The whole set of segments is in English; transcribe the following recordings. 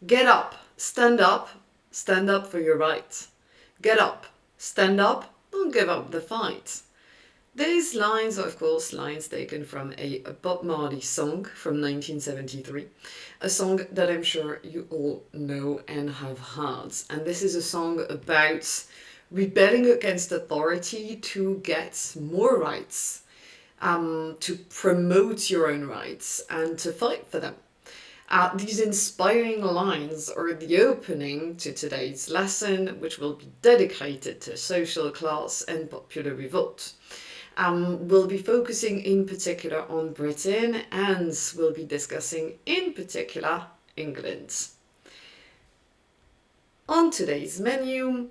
Get up, stand up for your rights. Get up, stand up, don't give up the fight. These lines are, of course, lines taken from a Bob Marley song from 1973, a song that I'm sure you all know and have heard. And this is a song about rebelling against authority to get more rights, to promote your own rights, and to fight for them. These inspiring lines are the opening to today's lesson, which will be dedicated to social class and popular revolt. We'll be focusing in particular on Britain, and we'll be discussing in particular England. On today's menu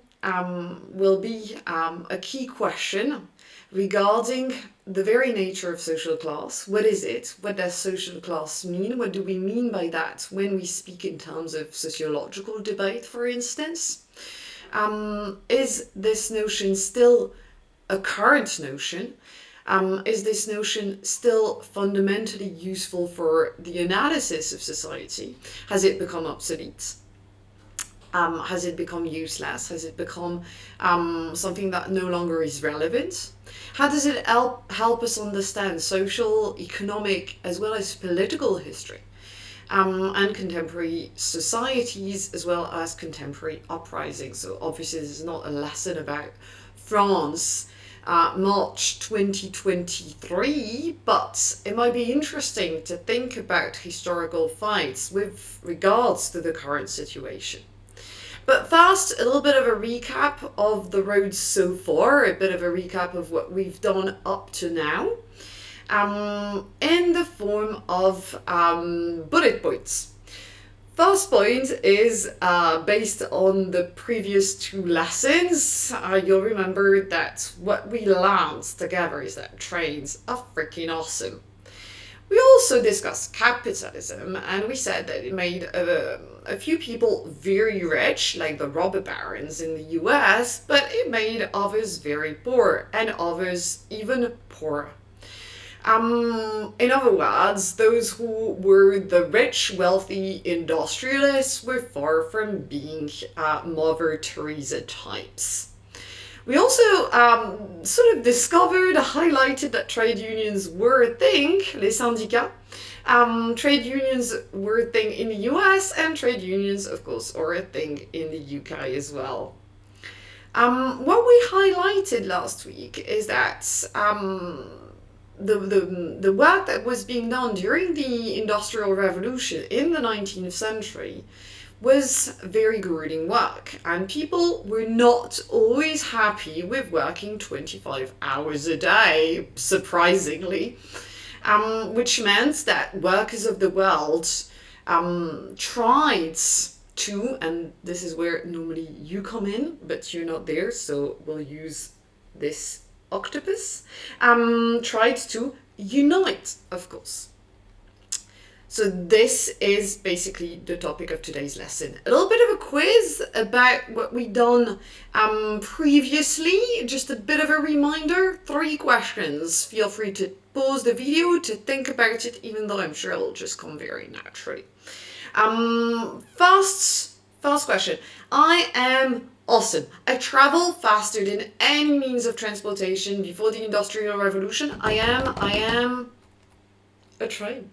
will be a key question regarding the very nature of social class. What is it? What does social class mean? What do we mean by that when we speak in terms of sociological debate, for instance? Is this notion still a current notion? Is this notion still fundamentally useful for the analysis of society? Has it become obsolete? Has it become useless? Has it become something that no longer is relevant? How does it help us understand social, economic, as well as political history? And contemporary societies, as well as contemporary uprisings. So obviously this is not a lesson about France, March 2023, but it might be interesting to think about historical fights with regards to the current situation. But first, a little bit of a recap of the road so far, a bit of a recap of what we've done up to now, in the form of bullet points. First point is based on the previous two lessons. You'll remember that what we learned together is that trains are freaking awesome. We also discussed capitalism, and we said that it made a few people very rich, like the robber barons in the US, but it made others very poor, and others even poorer. In other words, those who were the rich, wealthy industrialists were far from being Mother Teresa types. We also sort of discovered, highlighted that trade unions were a thing, les syndicats. Trade unions were a thing in the US, and trade unions, of course, are a thing in the UK as well. What we highlighted last week is that the work that was being done during the Industrial Revolution in the 19th century was very grueling work, and people were not always happy with working 25 hours a day, surprisingly, which meant that workers of the world tried to, and this is where normally you come in, but you're not there, so we'll use this octopus, tried to unite, of course. So this is basically the topic of today's lesson. A little bit of a quiz about what we've done previously. Just a bit of a reminder, 3 questions. Feel free to pause the video to think about it, even though I'm sure it'll just come very naturally. First question. I am awesome. I travel faster than any means of transportation before the Industrial Revolution. I am a train.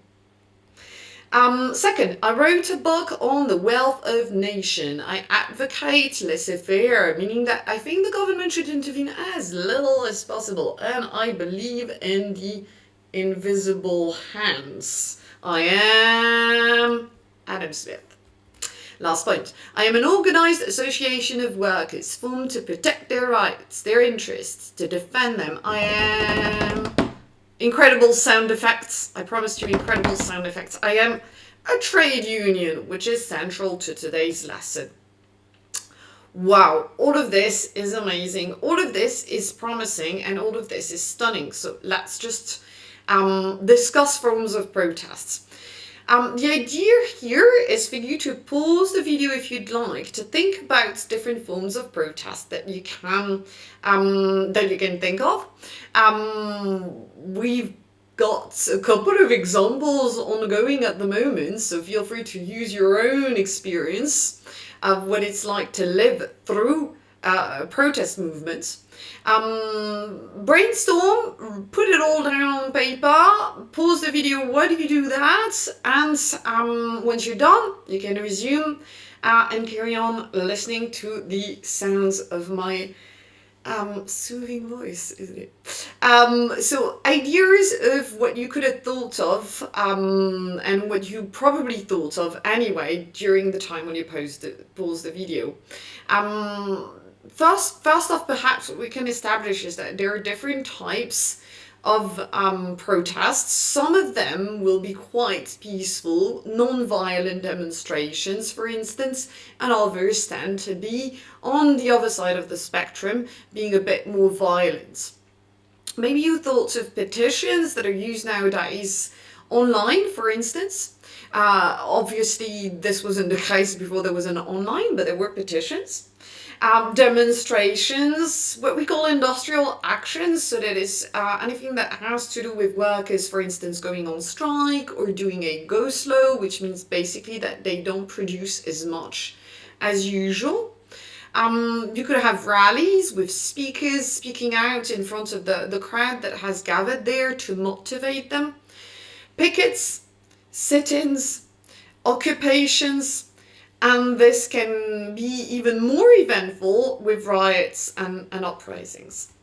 Second, I wrote a book on the wealth of nation. I advocate laissez-faire, meaning that I think the government should intervene as little as possible, and I believe in the invisible hands. I am Adam Smith. Last point. I am an organized association of workers formed to protect their rights, their interests, to defend them. I am... incredible sound effects. I promised you incredible sound effects. I am a trade union, which is central to today's lesson. Wow, all of this is amazing. All of this is promising, and all of this is stunning. So let's just discuss forms of protests. The idea here is for you to pause the video if you'd like, to think about different forms of protest that you can think of. We've got a couple of examples ongoing at the moment, so feel free to use your own experience of what it's like to live through protest movements. Brainstorm, put it all down on paper, pause the video while you do that, and once you're done, you can resume and carry on listening to the sounds of my soothing voice, isn't it? So ideas of what you could have thought of, and what you probably thought of anyway during the time when you pause the video. First off, perhaps what we can establish is that there are different types of protests. Some of them will be quite peaceful, non-violent demonstrations, for instance, and others tend to be on the other side of the spectrum, being a bit more violent. Maybe you thought of petitions that are used nowadays online, for instance. Obviously, this wasn't the case before there was an online, but there were petitions. Demonstrations, what we call industrial actions, so that is anything that has to do with workers, for instance, going on strike or doing a go slow, which means basically that they don't produce as much as usual. You could have rallies with speakers speaking out in front of the crowd that has gathered there to motivate them. Pickets, sit-ins, occupations, and this can be even more eventful with riots and uprisings.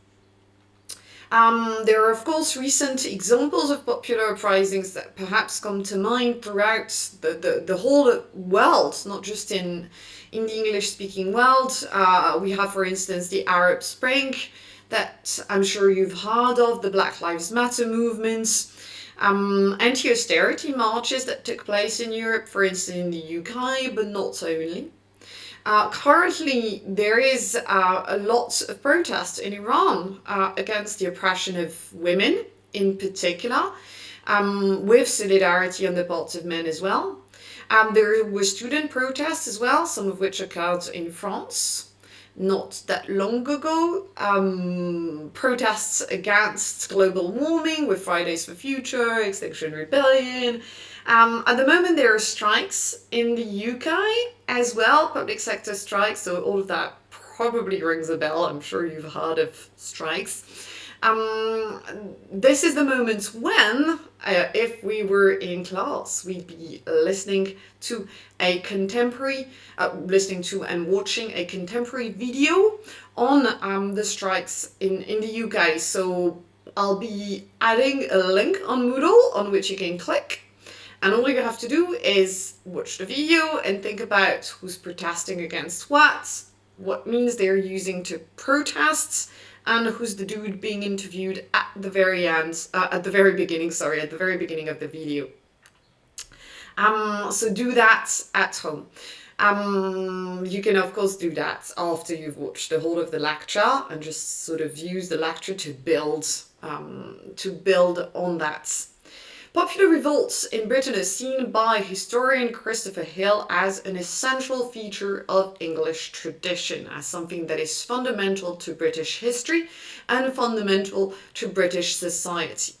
There are, of course, recent examples of popular uprisings that perhaps come to mind throughout the whole world, not just in the English-speaking world. We have, for instance, the Arab Spring that I'm sure you've heard of, the Black Lives Matter movements, anti-austerity marches that took place in Europe, for instance, in the UK, but not only. Currently, there is a lot of protest in Iran against the oppression of women in particular, with solidarity on the part of men as well. There were student protests as well, some of which occurred in France not that long ago. Protests against global warming with Fridays for Future, Extinction Rebellion. At the moment, there are strikes in the UK as well, public sector strikes, so all of that probably rings a bell. I'm sure you've heard of strikes. This is the moment when, if we were in class, we'd be listening to a contemporary, listening to and watching a contemporary video on the strikes in the UK. So I'll be adding a link on Moodle on which you can click. And all you have to do is watch the video and think about who's protesting against what means they're using to protest, and who's the dude being interviewed at the very beginning of the video. So do that at home. You can of course do that after you've watched the whole of the lecture and just sort of use the lecture to build on that. Popular revolts in Britain are seen by historian Christopher Hill as an essential feature of English tradition, as something that is fundamental to British history and fundamental to British society.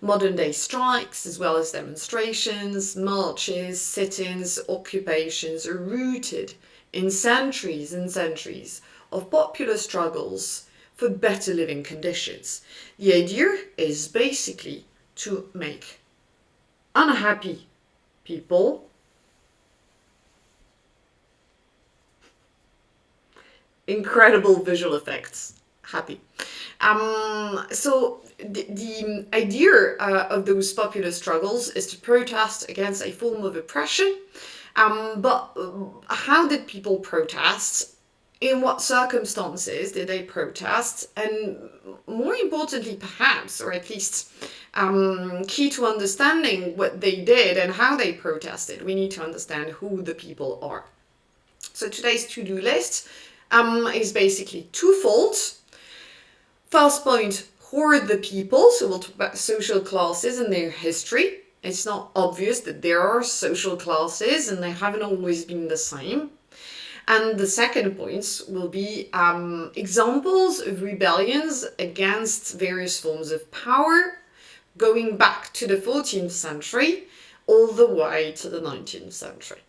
Modern day strikes, as well as demonstrations, marches, sit-ins, occupations, are rooted in centuries and centuries of popular struggles for better living conditions. The idea is basically to make unhappy people incredible visual effects happy. So the idea of those popular struggles is to protest against a form of oppression. But how did people protest? In what circumstances did they protest? And more importantly, perhaps, or at least key to understanding what they did and how they protested, we need to understand who the people are. So today's to-do list is basically twofold. First point, who are the people? So we'll talk about social classes and their history. It's not obvious that there are social classes and they haven't always been the same. And the second point will be examples of rebellions against various forms of power, going back to the 14th century all the way to the 19th century.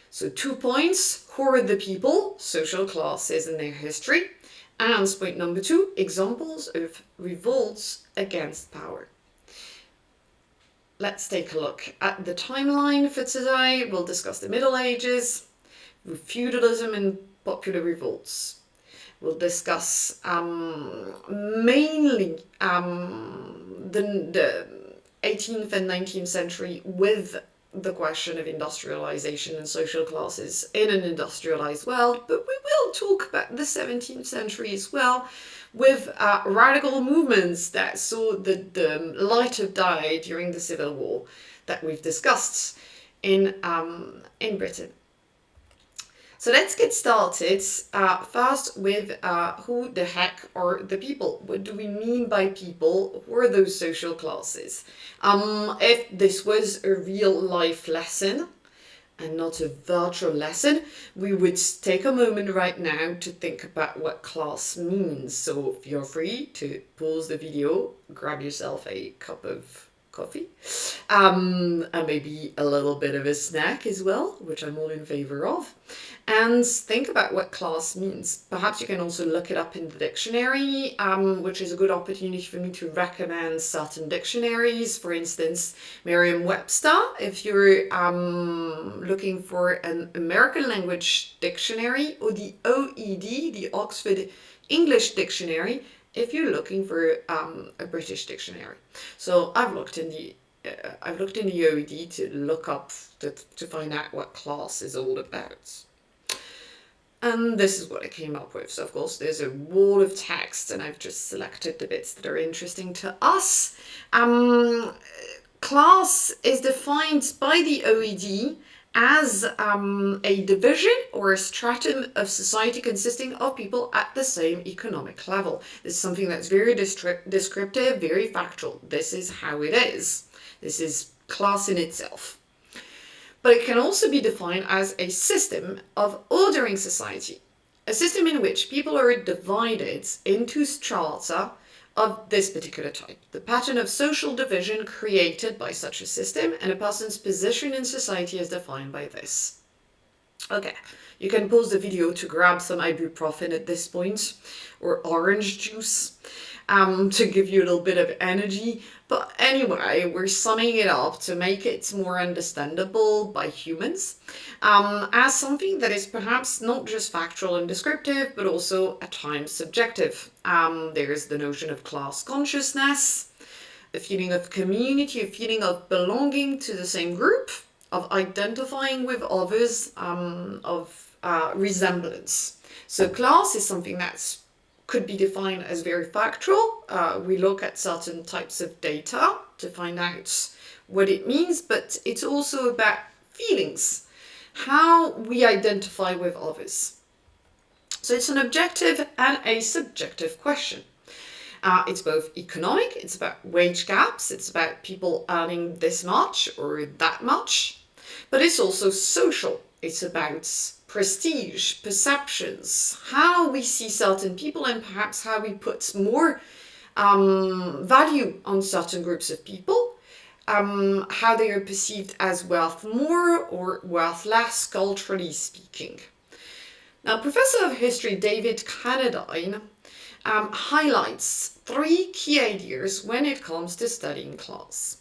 So 2 points, who are the people, social classes in their history, and point number 2, examples of revolts against power. Let's take a look at the timeline for today. We'll discuss the Middle Ages, feudalism and popular revolts. We'll discuss mainly the 18th and 19th century with the question of industrialization and social classes in an industrialized world, but we will talk about the 17th century as well, with radical movements that saw the light of day during the Civil War that we've discussed in Britain. So let's get started first with who the heck are the people? What do we mean by people? Who are those social classes? If this was a real life lesson and not a virtual lesson, we would take a moment right now to think about what class means. So feel free to pause the video, grab yourself a cup of coffee, and maybe a little bit of a snack as well, which I'm all in favor of, and think about what class means. Perhaps you can also look it up in the dictionary, which is a good opportunity for me to recommend certain dictionaries. For instance, Merriam-Webster, if you're looking for an American language dictionary, or the OED, the Oxford English Dictionary, if you're looking for a British dictionary. So I've looked in the OED to look up to find out what class is all about. And this is what I came up with. So of course there's a wall of text, and I've just selected the bits that are interesting to us. Class is defined by the OED as a division or a stratum of society consisting of people at the same economic level. This is something that's very descriptive, very factual. This is how it is. This is class in itself. But it can also be defined as a system of ordering society, a system in which people are divided into strata of this particular type. The pattern of social division created by such a system, and a person's position in society is defined by this. Okay, you can pause the video to grab some ibuprofen at this point, or orange juice, to give you a little bit of energy. But anyway, we're summing it up to make it more understandable by humans, as something that is perhaps not just factual and descriptive, but also at times subjective. There's the notion of class consciousness, a feeling of community, a feeling of belonging to the same group, of identifying with others, of resemblance. So class is something that's could be defined as very factual. We look at certain types of data to find out what it means, but it's also about feelings, how we identify with others. So it's an objective and a subjective question. It's both economic, it's about wage gaps, it's about people earning this much or that much, but it's also social. It's about prestige, perceptions, how we see certain people, and perhaps how we put more value on certain groups of people, how they are perceived as worth more or worth less, culturally speaking. Now, Professor of History David Cannadine highlights 3 key ideas when it comes to studying class.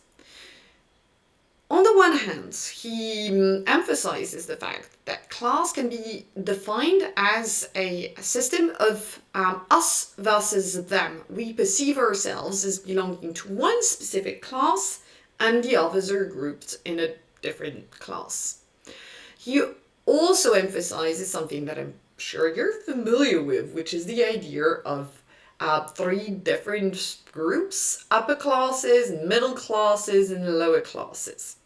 On the one hand, he emphasizes the fact that class can be defined as a system of us versus them. We perceive ourselves as belonging to one specific class, and the others are grouped in a different class. He also emphasizes something that I'm sure you're familiar with, which is the idea of 3 different groups: upper classes, middle classes, and lower classes.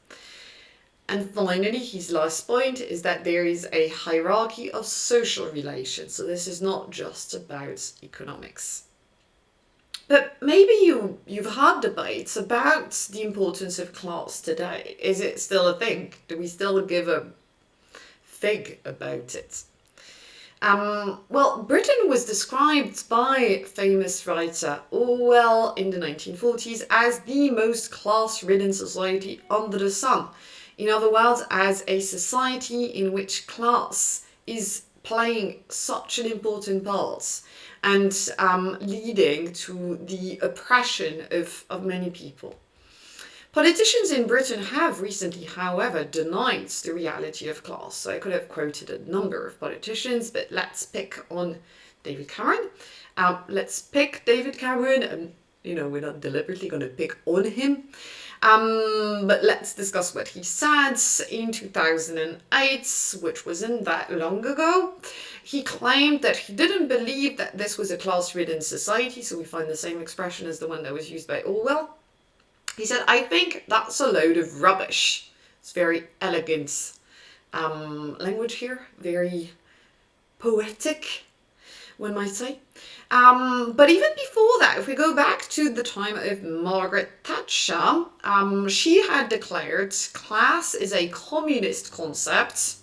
And finally, his last point is that there is a hierarchy of social relations. So this is not just about economics. But maybe you've had debates about the importance of class today. Is it still a thing? Do we still give a fig about it? Well, Britain was described by famous writer Orwell in the 1940s as the most class-ridden society under the sun. In other words, as a society in which class is playing such an important part and leading to the oppression of many people. Politicians in Britain have recently, however, denied the reality of class. So I could have quoted a number of politicians, but let's pick on David Cameron. Let's pick David Cameron, and we're not deliberately going to pick on him. But let's discuss what he said in 2008, which wasn't that long ago. He claimed that he didn't believe that this was a class-ridden society, so we find the same expression as the one that was used by Orwell. He said, I think that's a load of rubbish. It's very elegant language here, very poetic, one might say. But even before that, if we go back to the time of Margaret Thatcher, she had declared class is a communist concept.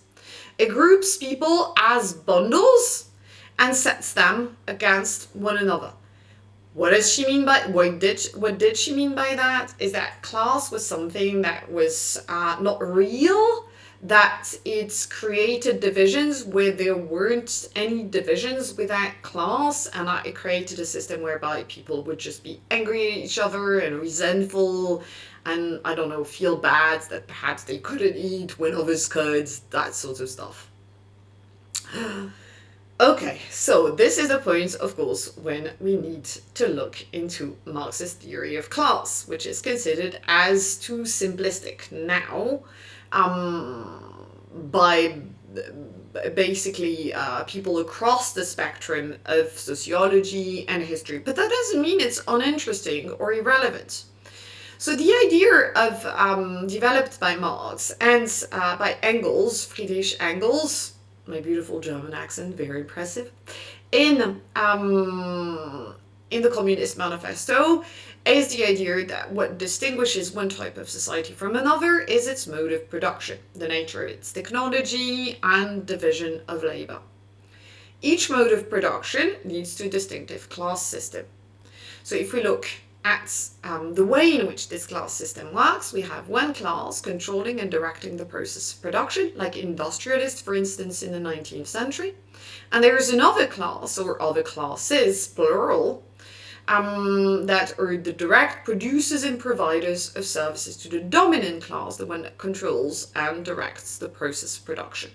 It groups people as bundles and sets them against one another. What did she mean by that? Is that class was something that was not real, that it created divisions where there weren't any divisions without class, and that it created a system whereby people would just be angry at each other and resentful and, I don't know, feel bad that perhaps they couldn't eat when others could, that sort of stuff. Okay, so this is the point, of course, when we need to look into Marx's theory of class, which is considered as too simplistic now by basically people across the spectrum of sociology and history. But that doesn't mean it's uninteresting or irrelevant. So the idea of developed by Marx and by Engels, Friedrich Engels, my beautiful German accent, very impressive, in the Communist Manifesto, is the idea that what distinguishes one type of society from another is its mode of production, the nature of its technology, and division of labor. Each mode of production leads to a distinctive class system. So if we look at the way in which this class system works, we have one class controlling and directing the process of production, like industrialists, for instance, in the 19th century. And there is another class, or other classes, plural, that are the direct producers and providers of services to the dominant class, the one that controls and directs the process of production.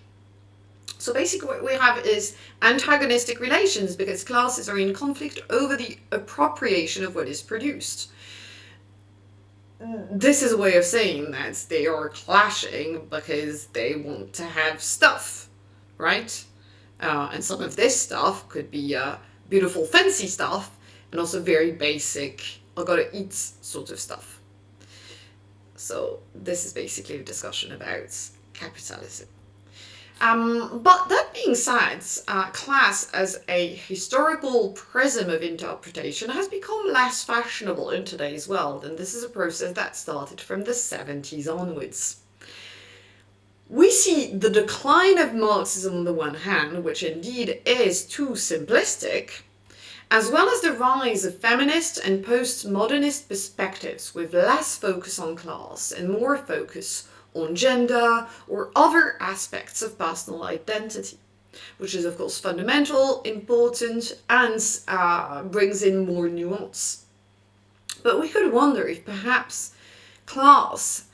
So basically what we have is antagonistic relations because classes are in conflict over the appropriation of what is produced. This is a way of saying that they are clashing because they want to have stuff, right? And some of this stuff could be beautiful, fancy stuff, and also very basic, I gotta eat sort of stuff. So this is basically a discussion about capitalism. But that being said, class as a historical prism of interpretation has become less fashionable in today's world, and this is a process that started from the 70s onwards. We see the decline of Marxism on the one hand, which indeed is too simplistic, as well as the rise of feminist and postmodernist perspectives with less focus on class and more focus on gender or other aspects of personal identity, which is of course fundamental, important, and brings in more nuance. But we could wonder if perhaps class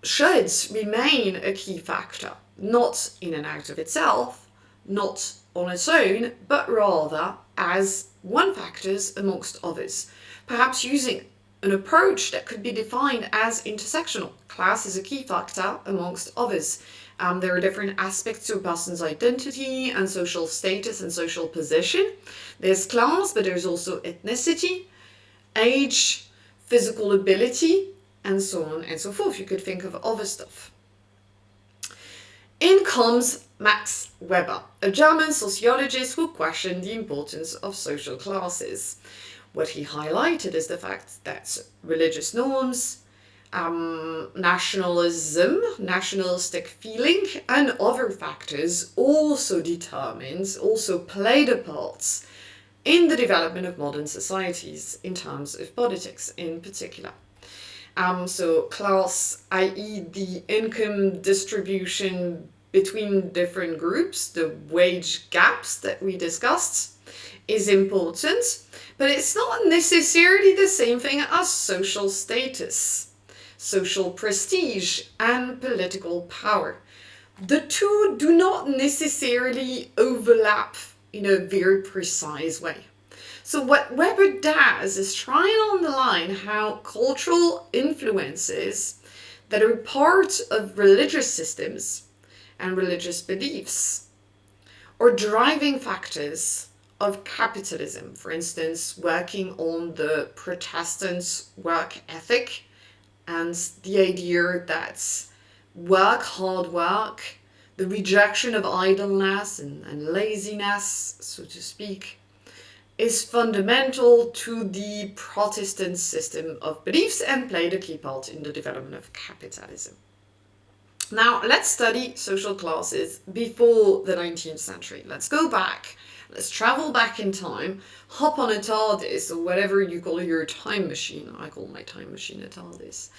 should remain a key factor, not in and out of itself, not on its own, but rather as one factor amongst others, perhaps using an approach that could be defined as intersectional. Class is a key factor amongst others. There are different aspects to a person's identity and social status and social position. There's class, but there's also ethnicity, age, physical ability, and so on and so forth. You could think of other stuff. In comes Max Weber, a German sociologist who questioned the importance of social classes. What he highlighted is the fact that religious norms nationalism, nationalistic feeling, and other factors also played a part in the development of modern societies in terms of politics in particular. So class, i.e. the income distribution between different groups, the wage gaps that we discussed, is important, but it's not necessarily the same thing as social status, social prestige, and political power. The two do not necessarily overlap in a very precise way. So what Weber does is try and underline how cultural influences that are part of religious systems and religious beliefs or driving factors of capitalism, for instance, working on the Protestant work ethic and the idea that hard work, the rejection of idleness and laziness, so to speak, is fundamental to the Protestant system of beliefs and played a key part in the development of capitalism. Now, let's study social classes before the 19th century. Let's go back. Let's travel back in time, hop on a TARDIS, or whatever you call your time machine. I call my time machine a TARDIS.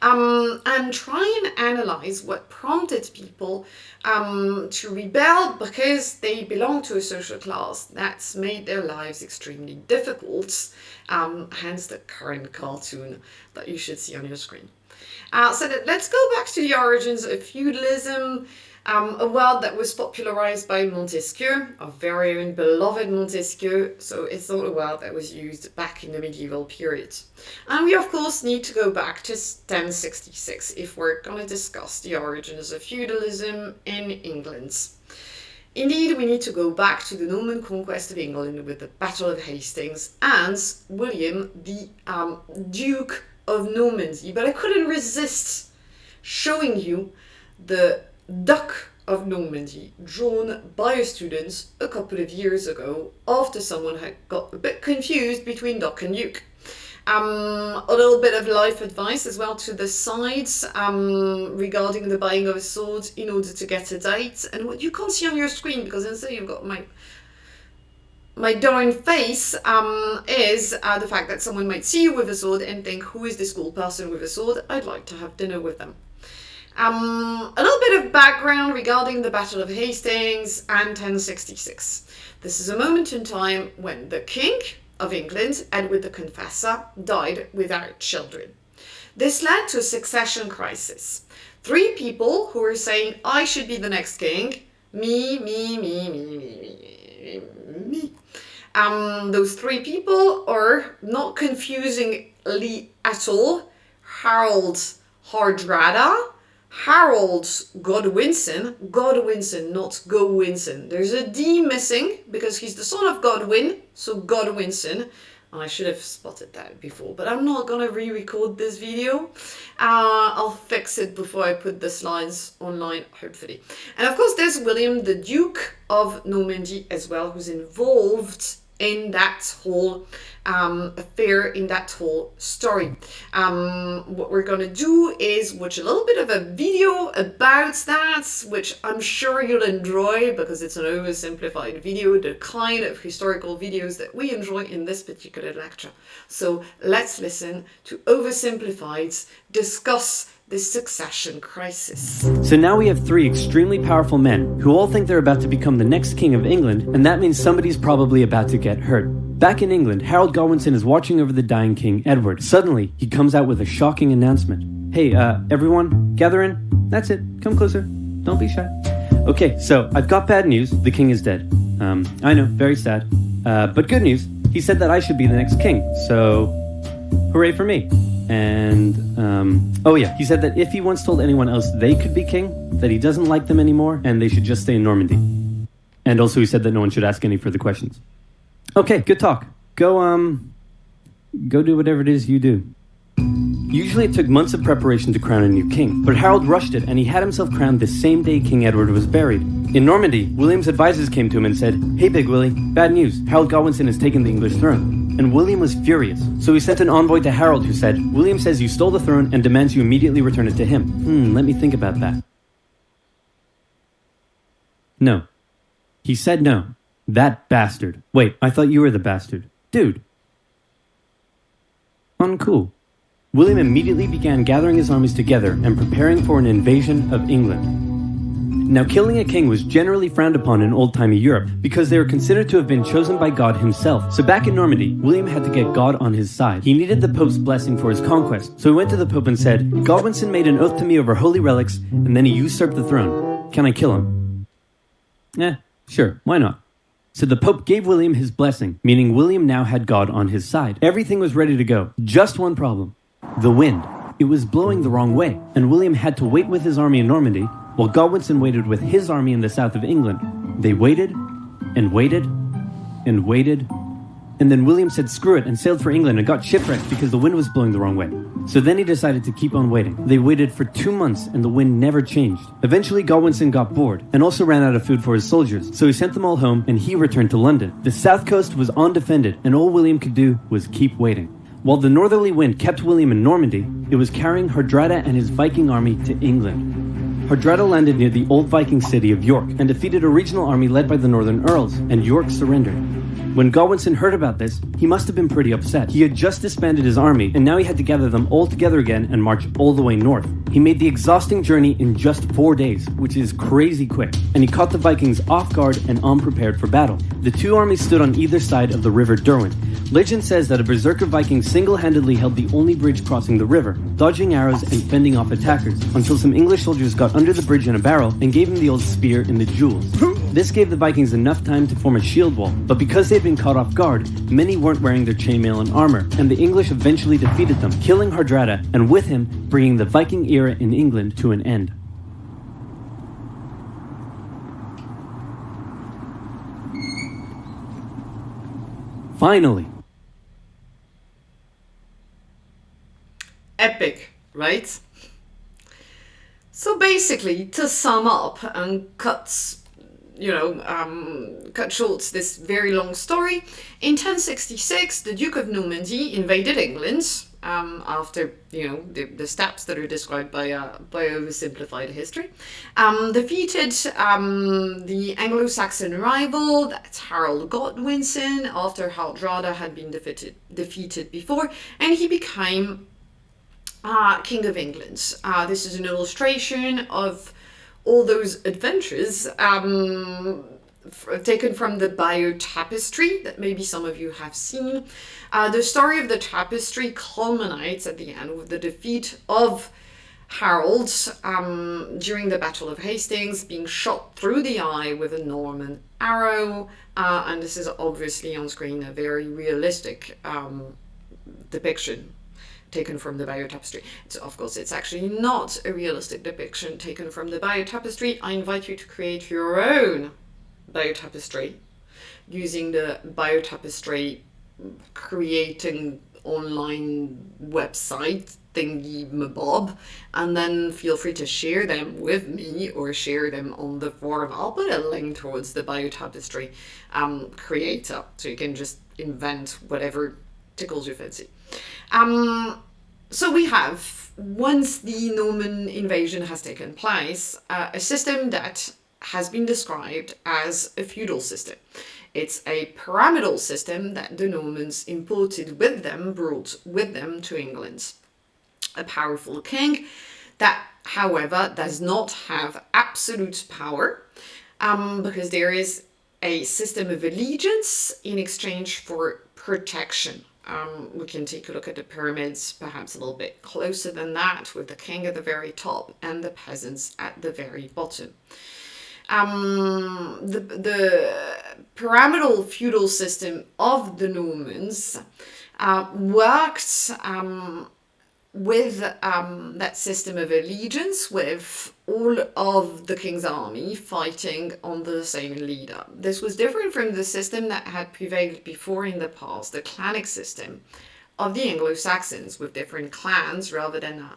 And try and analyze what prompted people to rebel because they belong to a social class that's made their lives extremely difficult, hence the current cartoon that you should see on your screen. Let's go back to the origins of feudalism, a word that was popularized by Montesquieu, our very own beloved Montesquieu, so it's not a word that was used back in the medieval period. And we of course need to go back to 1066 if we're going to discuss the origins of feudalism in England. Indeed, we need to go back to the Norman conquest of England with the Battle of Hastings and William, the Duke of Normandy, but I couldn't resist showing you the Duck of Normandy drawn by a student a couple of years ago after someone had got a bit confused between Duck and Duke. A little bit of life advice as well to the sides regarding the buying of a sword in order to get a date. And what you can't see on your screen, because instead you've got my darn face, is the fact that someone might see you with a sword and think, who is this cool person with a sword? I'd like to have dinner with them. A little bit of background regarding the Battle of Hastings and 1066. This is a moment in time when the King of England, Edward the Confessor, died without children. This led to a succession crisis. 3 people who were saying, I should be the next king, me. Those 3 people are, not confusingly at all, Harold Hardrada, Harold Godwinson, not Gowinson. There's a D missing because he's the son of Godwin, so Godwinson. I should have spotted that before, but I'm not gonna re-record this video. I'll fix it before I put the slides online, hopefully. And of course, there's William, the Duke of Normandy as well, who's involved in that whole affair, in that whole story. What we're going to do is watch a little bit of a video about that, which I'm sure you'll enjoy because it's an oversimplified video, the kind of historical videos that we enjoy in this particular lecture. So let's listen to Oversimplifieds discuss this succession crisis. So now we have 3 extremely powerful men who all think they're about to become the next king of England, and that means somebody's probably about to get hurt. Back in England, Harold Godwinson is watching over the dying King Edward. Suddenly, he comes out with a shocking announcement. Hey, everyone, gather in. That's it. Come closer. Don't be shy. Okay, so I've got bad news. The king is dead. I know, very sad. But good news. He said that I should be the next king. So, hooray for me. And, oh yeah, he said that if he once told anyone else they could be king, that he doesn't like them anymore and they should just stay in Normandy. And also he said that no one should ask any further questions. Okay, good talk. Go do whatever it is you do. Usually it took months of preparation to crown a new king, but Harold rushed it and he had himself crowned the same day King Edward was buried. In Normandy, William's advisors came to him and said, "Hey Big Willie, bad news, Harold Godwinson has taken the English throne." and William was furious. So he sent an envoy to Harold who said, "William says you stole the throne and demands you immediately return it to him." Let me think about that. No. He said no. That bastard. Wait, I thought you were the bastard. Dude. Uncool. William immediately began gathering his armies together and preparing for an invasion of England. Now, killing a king was generally frowned upon in old-timey Europe because they were considered to have been chosen by God himself. So back in Normandy, William had to get God on his side. He needed the Pope's blessing for his conquest. So he went to the Pope and said, "Godwinson made an oath to me over holy relics, and then he usurped the throne. Can I kill him?" Sure, why not? So the Pope gave William his blessing, meaning William now had God on his side. Everything was ready to go. Just one problem. The wind. It was blowing the wrong way, and William had to wait with his army in Normandy, while Godwinson waited with his army in the south of England. They waited, and waited, and waited, and then William said screw it and sailed for England and got shipwrecked because the wind was blowing the wrong way. So then he decided to keep on waiting. They waited for 2 months and the wind never changed. Eventually Godwinson got bored and also ran out of food for his soldiers, so he sent them all home and he returned to London. The south coast was undefended and all William could do was keep waiting. While the northerly wind kept William in Normandy, it was carrying Hardrada and his Viking army to England. Hardrada landed near the old Viking city of York and defeated a regional army led by the Northern Earls, and York surrendered. When Godwinson heard about this, he must have been pretty upset. He had just disbanded his army, and now he had to gather them all together again and march all the way north. He made the exhausting journey in just 4 days, which is crazy quick, and he caught the Vikings off guard and unprepared for battle. The two armies stood on either side of the river Derwent. Legend says that a berserker Viking single-handedly held the only bridge crossing the river, dodging arrows and fending off attackers, until some English soldiers got under the bridge in a barrel and gave him the old spear in the jewels. This gave the Vikings enough time to form a shield wall, but because they'd been caught off guard, many weren't wearing their chainmail and armor, and the English eventually defeated them, killing Hardrada, and with him, bringing the Viking era in England to an end. Finally! Epic, right? So basically, to sum up and cut short this very long story, in 1066, the Duke of Normandy invaded England after, the steps that are described by oversimplified history, defeated the Anglo-Saxon rival, that's Harold Godwinson, after Hardrada had been defeated before, and he became King of England. This is an illustration of all those adventures taken from the Bayeux Tapestry that maybe some of you have seen. The story of the tapestry culminates at the end with the defeat of Harold during the Battle of Hastings, being shot through the eye with a Norman arrow. And this is obviously on screen a very realistic depiction taken from the Bayeux Tapestry. Of course, it's actually not a realistic depiction taken from the Bayeux Tapestry. I invite you to create your own Bayeux Tapestry using the Bayeux Tapestry creating online website thingy-mabob, and then feel free to share them with me or share them on the forum. I'll put a link towards the Bayeux Tapestry creator, so you can just invent whatever tickles your fancy. So we have, once the Norman invasion has taken place, a system that has been described as a feudal system. It's a pyramidal system that the Normans imported with them, brought with them to England. A powerful king that, however, does not have absolute power, because there is a system of allegiance in exchange for protection. We can take a look at the pyramids perhaps a little bit closer than that, with the king at the very top and the peasants at the very bottom. The pyramidal feudal system of the Normans worked with that system of allegiance, with all of the king's army fighting under the same leader. This was different from the system that had prevailed before in the past, the clanic system of the Anglo-Saxons, with different clans rather than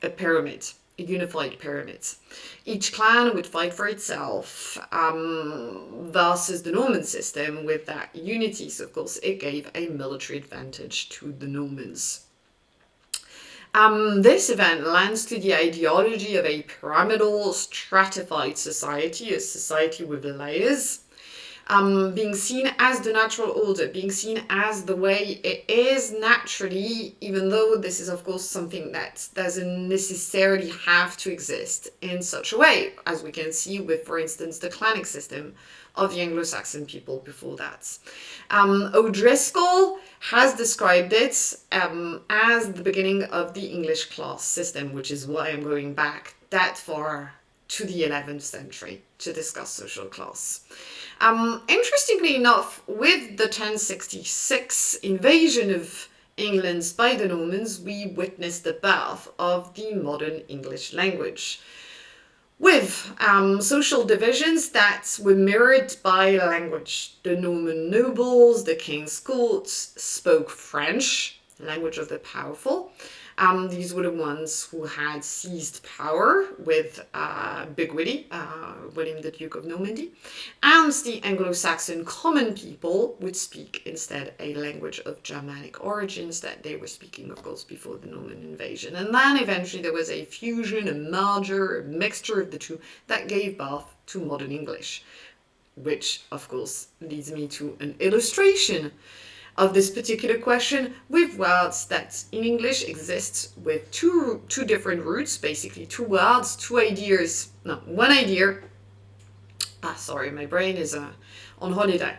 a pyramid. unified pyramids. Each clan would fight for itself versus the Norman system with that unity. So, of course, it gave a military advantage to the Normans. This event lends to the ideology of a pyramidal, stratified society, a society with layers, being seen as the natural order, being seen as the way it is naturally, even though this is, of course, something that doesn't necessarily have to exist in such a way, as we can see with, for instance, the clanic system of the Anglo-Saxon people before that. O'Driscoll has described it as the beginning of the English class system, which is why I'm going back that far to the 11th century to discuss social class. Interestingly enough, with the 1066 invasion of England by the Normans, we witnessed the birth of the modern English language, with social divisions that were mirrored by language. The Norman nobles, the king's courts spoke French, language of the powerful. These were the ones who had seized power with Big Willie, William the Duke of Normandy, and the Anglo-Saxon common people would speak instead a language of Germanic origins that they were speaking, of course, before the Norman invasion. And then eventually there was a fusion, a merger, a mixture of the two that gave birth to modern English, which, of course, leads me to an illustration of this particular question with words that in English exist with two different roots, basically two words, two ideas, no, one idea. Sorry, my brain is on holiday.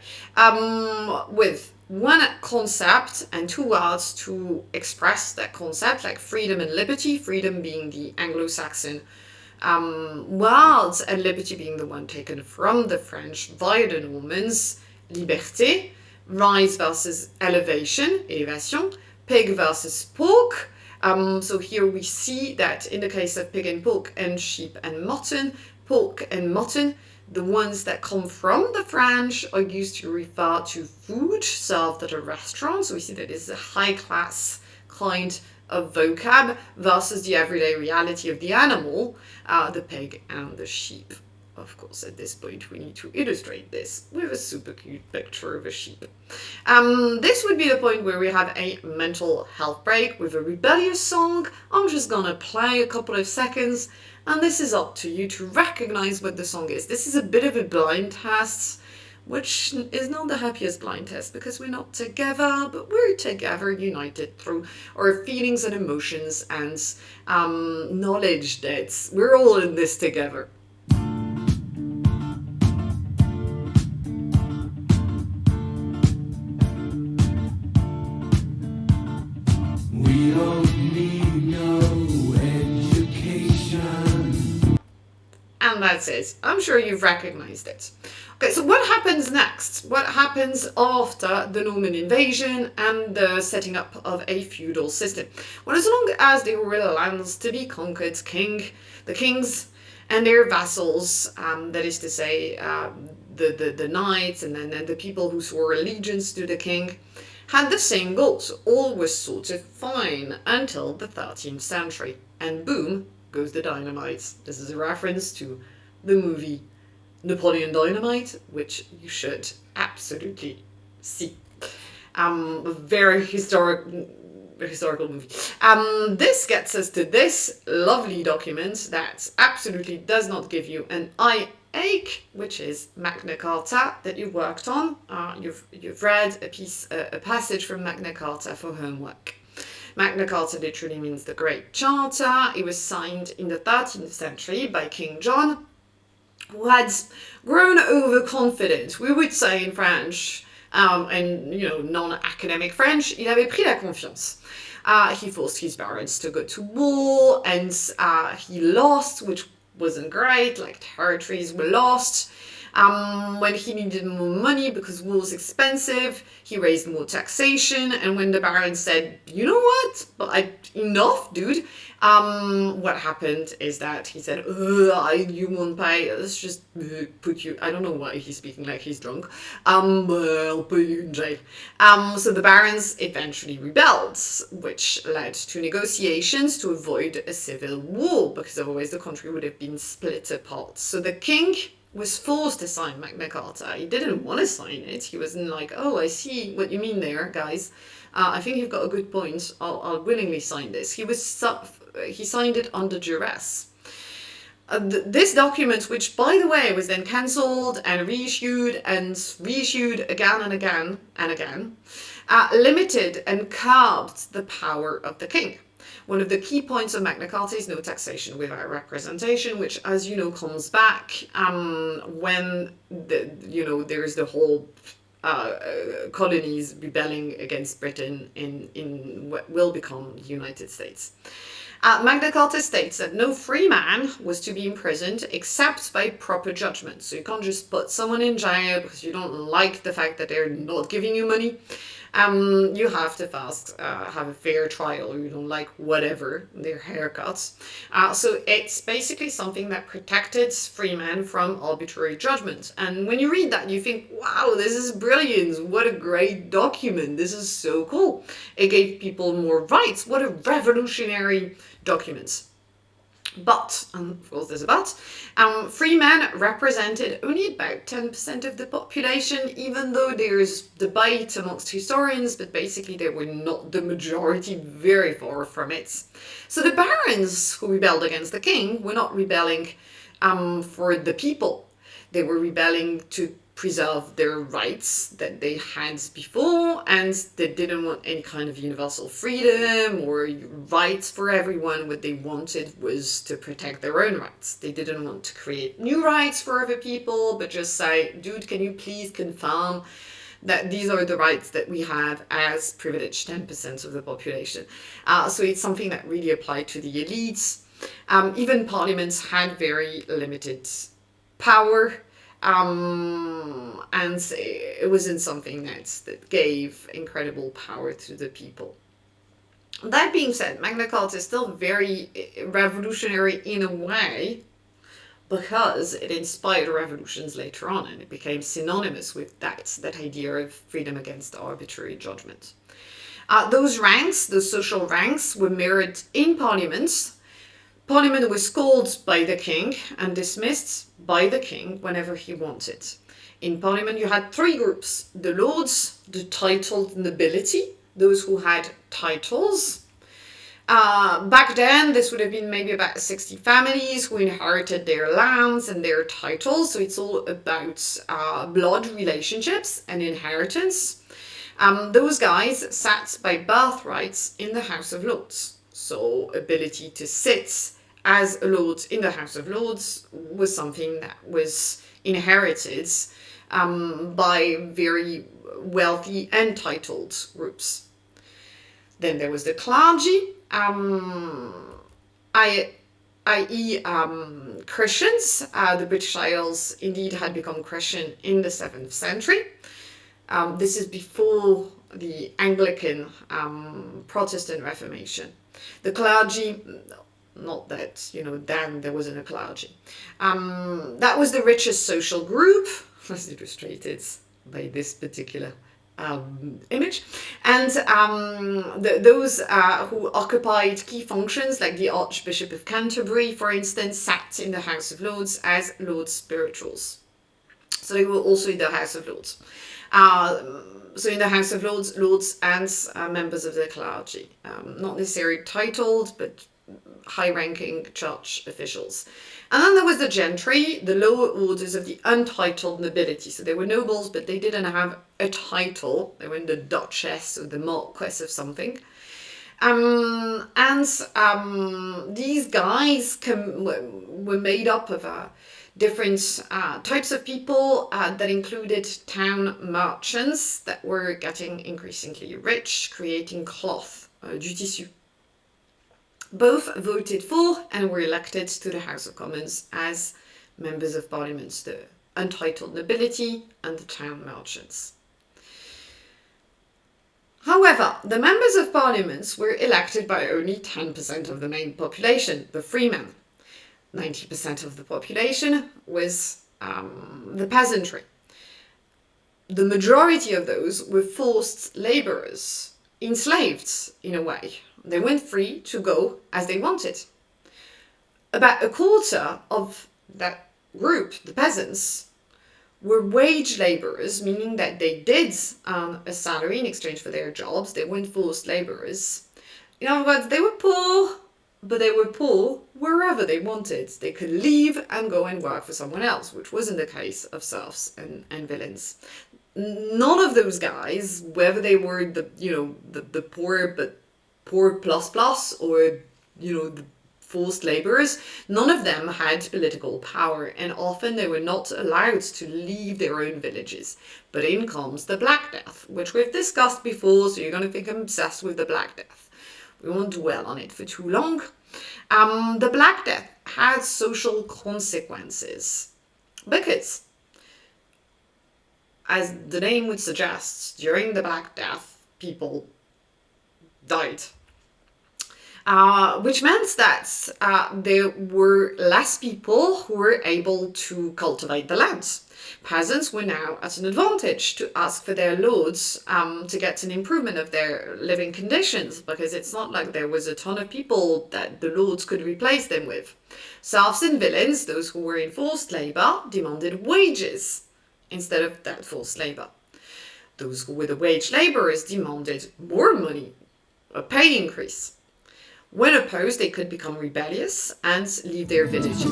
With one concept and two words to express that concept, like freedom and liberty, freedom being the Anglo-Saxon words and liberty being the one taken from the French via the Normans, liberté, rise versus elevation, elevation, pig versus pork. So here we see that in the case of pig and pork and sheep and mutton, pork and mutton, the ones that come from the French are used to refer to food served at a restaurant. So we see that it's a high class kind of vocab versus the everyday reality of the animal, the pig and the sheep. Of course, at this point, we need to illustrate this with a super cute picture of a sheep. This would be the point where we have a mental health break with a rebellious song. I'm just gonna play a couple of seconds, and this is up to you to recognize what the song is. This is a bit of a blind test, which is not the happiest blind test because we're not together, but we're together, united through our feelings and emotions and knowledge that we're all in this together. We don't need no education. And that's it. I'm sure you've recognized it. Okay, so what happens next? What happens after the Norman invasion and the setting up of a feudal system? Well, as long as there were lands to be conquered, the kings and their vassals, that is to say, the knights and then the people who swore allegiance to the king, had the same goals. All was sort of fine until the 13th century. And boom goes the dynamite. This is a reference to the movie Napoleon Dynamite, which you should absolutely see. A very historical movie. This gets us to this lovely document that absolutely does not give you an ache, which is Magna Carta that you worked on. You've read a passage from Magna Carta for homework. Magna Carta literally means the Great Charter. It was signed in the 13th century by King John, who had grown overconfident, we would say in French, and non-academic French, il avait pris la confiance. He forced his parents to go to war, and he lost, which wasn't great, like territories were lost. When he needed more money because wool was expensive, he raised more taxation. And when the barons said, you know what, but enough, dude, what happened is that he said, you won't pay, let's just put you, I don't know why he's speaking like he's drunk, I'll put you in jail. So the barons eventually rebelled, which led to negotiations to avoid a civil war, because otherwise the country would have been split apart. So the king was forced to sign Magna Carta. He didn't want to sign it. He wasn't like, oh, I see what you mean there, guys. I think you've got a good point. I'll willingly sign this. He signed it under duress. This document, which by the way was then cancelled and reissued again and again and again, limited and curbed the power of the king. One of the key points of Magna Carta is no taxation without representation, which, as you know, comes back when there is the whole colonies rebelling against Britain in what will become the United States. Magna Carta states that no free man was to be imprisoned except by proper judgment. So you can't just put someone in jail because you don't like the fact that they're not giving you money. You have to first have a fair trial, or you don't like whatever, their haircuts. So it's basically something that protected free men from arbitrary judgment. And when you read that, you think, wow, this is brilliant. What a great document. This is so cool. It gave people more rights. What a revolutionary document. But, of course there's a but, free men represented only about 10% of the population, even though there's debate amongst historians, but basically they were not the majority, very far from it. So the barons who rebelled against the king were not rebelling for the people. They were rebelling to preserve their rights that they had before, and they didn't want any kind of universal freedom or rights for everyone. What they wanted was to protect their own rights. They didn't want to create new rights for other people, but just say, dude, can you please confirm that these are the rights that we have as privileged 10% of the population. So it's something that really applied to the elites. Even parliaments had very limited power. And it wasn't something that gave incredible power to the people. That being said, Magna Carta is still very revolutionary in a way, because it inspired revolutions later on, and it became synonymous with that idea of freedom against arbitrary judgment. Those social ranks, were mirrored in parliaments. Parliament was called by the king and dismissed by the king whenever he wanted. In Parliament you had three groups: the lords, the titled nobility, those who had titles. Back then this would have been maybe about 60 families who inherited their lands and their titles, so it's all about blood relationships and inheritance. Those guys sat by birthrights in the House of Lords, so ability to sit as a lord in the House of Lords was something that was inherited by very wealthy and titled groups. Then there was the clergy, i.e. Christians. The British Isles indeed had become Christian in the 7th century. This is before the Anglican Protestant Reformation. The clergy, not that, then there wasn't a clergy. That was the richest social group, as illustrated by this particular image. And those who occupied key functions, like the Archbishop of Canterbury, for instance, sat in the House of Lords as Lords Spirituals. So they were also in the House of Lords. So in the House of Lords, lords and members of the clergy. Not necessarily titled, but high-ranking church officials. And then there was the gentry, the lower orders of the untitled nobility. So they were nobles, but they didn't have a title. They were in the duchess or the marquess of something. These guys were made up of different types of people that included town merchants that were getting increasingly rich, creating cloth, du tissu. Both voted for and were elected to the House of Commons as members of Parliament, the untitled nobility, and the town merchants. However, the members of parliament were elected by only 10% of the main population, the freemen. 90% of the population was the peasantry. The majority of those were forced laborers, enslaved in a way. They weren't free to go as they wanted. About a quarter of that group, the peasants, were wage laborers, meaning that they did earn a salary in exchange for their jobs. They weren't forced laborers. In other words, they were poor, but they were poor wherever they wanted. They could leave and go and work for someone else, which wasn't the case of serfs and villains. None of those guys, whether they were the poor but poor plus plus, or the forced laborers, none of them had political power, and often they were not allowed to leave their own villages. But in comes the Black Death, which we've discussed before, so you're going to think I'm obsessed with the Black Death. We won't dwell on it for too long. The Black Death had social consequences because, as the name would suggest, during the Black Death, people died. Which meant that there were less people who were able to cultivate the land. Peasants were now at an advantage to ask for their lords to get an improvement of their living conditions, because it's not like there was a ton of people that the lords could replace them with. Serfs and villains, those who were in forced labor, demanded wages instead of that forced labor. Those who were the wage laborers demanded more money, a pay increase. When opposed, they could become rebellious and leave their villages.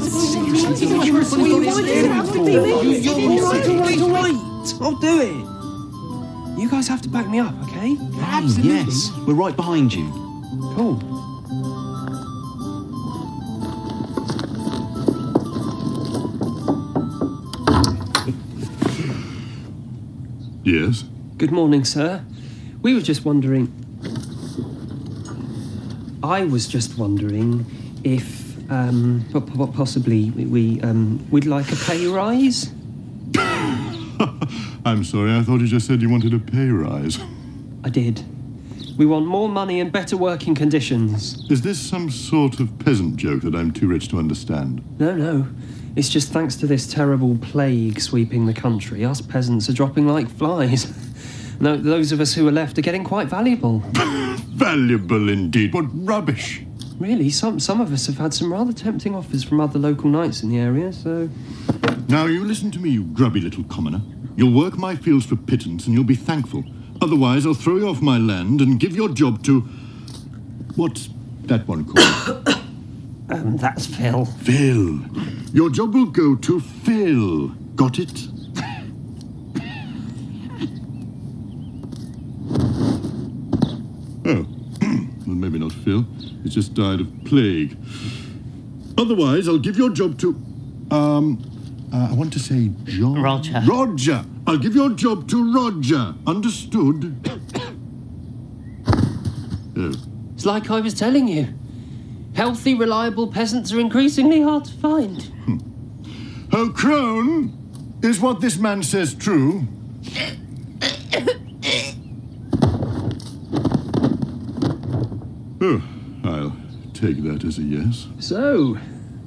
I'll do it. You guys have to back me up, okay? Absolutely. Yes, we're right behind you. Cool. Yes? Good morning, sir. We were just wondering... I was just wondering if, possibly we'd like a pay rise? I'm sorry, I thought you just said you wanted a pay rise. I did. We want more money and better working conditions. Is this some sort of peasant joke that I'm too rich to understand? No. It's just thanks to this terrible plague sweeping the country, us peasants are dropping like flies. No, those of us who are left are getting quite valuable. Valuable indeed. What rubbish. Really, some of us have had some rather tempting offers from other local knights in the area, so... Now, you listen to me, you grubby little commoner. You'll work my fields for pittance and you'll be thankful. Otherwise, I'll throw you off my land and give your job to... What's that one called? That's Phil. Phil. Your job will go to Phil. Got it? Oh, well, maybe not Phil. He's just died of plague. Otherwise, I'll give your job to... I want to say John... Roger. Roger! I'll give your job to Roger. Understood? Oh. It's like I was telling you. Healthy, reliable peasants are increasingly hard to find. Ho crone! Is what this man says true? Oh, I'll take that as a yes. So,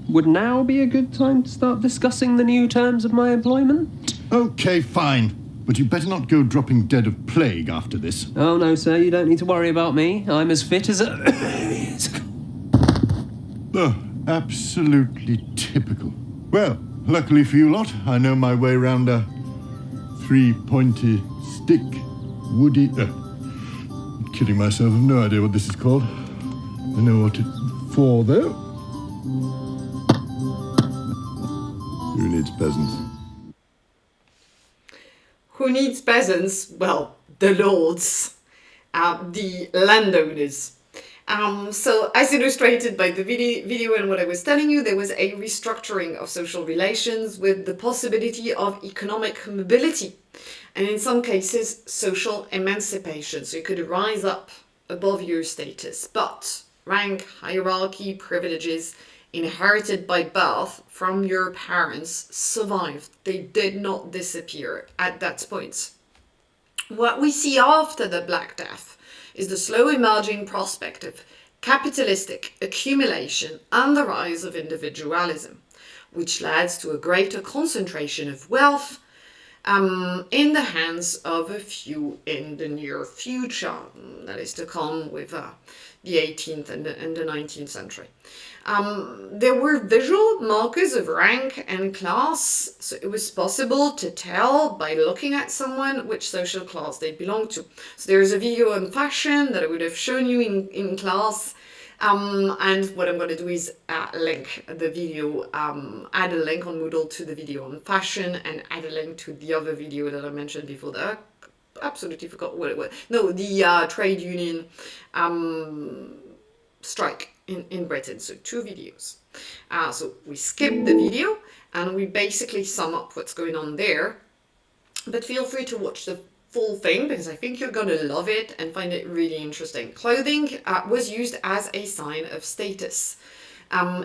would now be a good time to start discussing the new terms of my employment? Okay, fine. But you better not go dropping dead of plague after this. Oh, no, sir, you don't need to worry about me. I'm as fit as a... Oh, absolutely typical. Well, luckily for you lot, I know my way round a three-pointy stick, woody... I'm kidding myself, I've no idea what this is called. I know what it's for, though. Who needs peasants? Who needs peasants? Well, the lords, the landowners. So, as illustrated by the video and what I was telling you, there was a restructuring of social relations with the possibility of economic mobility, and in some cases, social emancipation. So you could rise up above your status, but rank, hierarchy, privileges, inherited by birth from your parents survived. They did not disappear at that point. What we see after the Black Death is the slow emerging prospect of capitalistic accumulation and the rise of individualism, which leads to a greater concentration of wealth in the hands of a few in the near future, that is to come with the 18th and the 19th century. There were visual markers of rank and class, so it was possible to tell by looking at someone which social class they belonged to. So there's a video on fashion that I would have shown you in class. And what I'm going to do is link the video, add a link on Moodle to the video on fashion, and add a link to the other video that I mentioned before that I absolutely forgot what it was. No, the trade union strike in Britain. So 2 videos. So we skip the video and we basically sum up what's going on there. But feel free to watch the full thing because I think you're going to love it and find it really interesting. Clothing was used as a sign of status.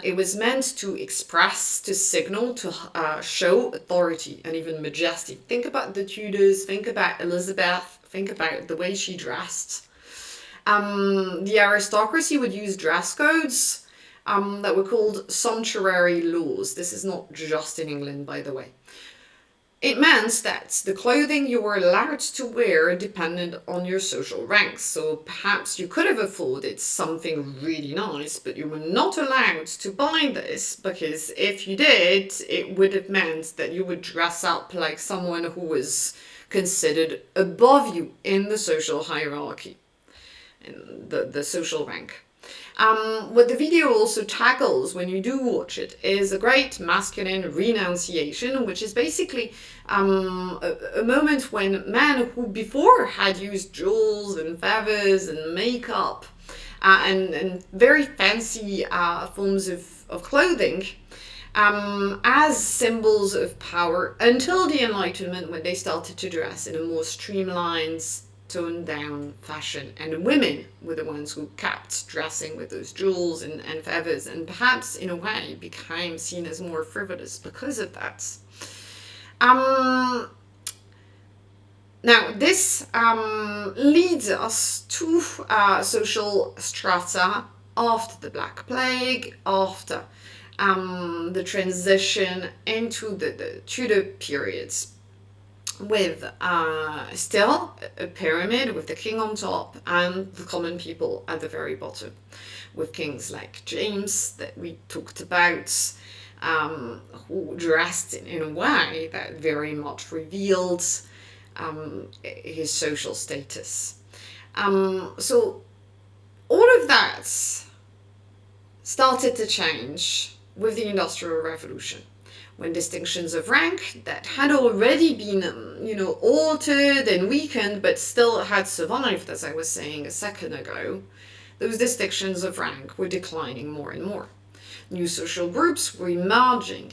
It was meant to express, to signal, to show authority and even majesty. Think about the Tudors, think about Elizabeth, think about the way she dressed. The aristocracy would use dress codes that were called sumptuary laws. This is not just in England, by the way. It meant that the clothing you were allowed to wear depended on your social ranks. So perhaps you could have afforded something really nice, but you were not allowed to buy this because if you did, it would have meant that you would dress up like someone who was considered above you in the social hierarchy, in the social rank. What the video also tackles when you do watch it is a great masculine renunciation, which is basically a moment when men who before had used jewels and feathers and makeup and very fancy forms of clothing as symbols of power until the Enlightenment, when they started to dress in a more streamlined, toned down fashion, and women were the ones who kept dressing with those jewels and feathers, and perhaps in a way became seen as more frivolous because of that. Now this leads us to social strata after the Black Plague, after the transition into the Tudor periods, with still a pyramid with the king on top and the common people at the very bottom, with kings like James that we talked about, who dressed in a way that very much revealed his social status. So all of that started to change with the Industrial Revolution, when distinctions of rank that had already been, altered and weakened, but still had survived, as I was saying a second ago, those distinctions of rank were declining more and more. New social groups were emerging: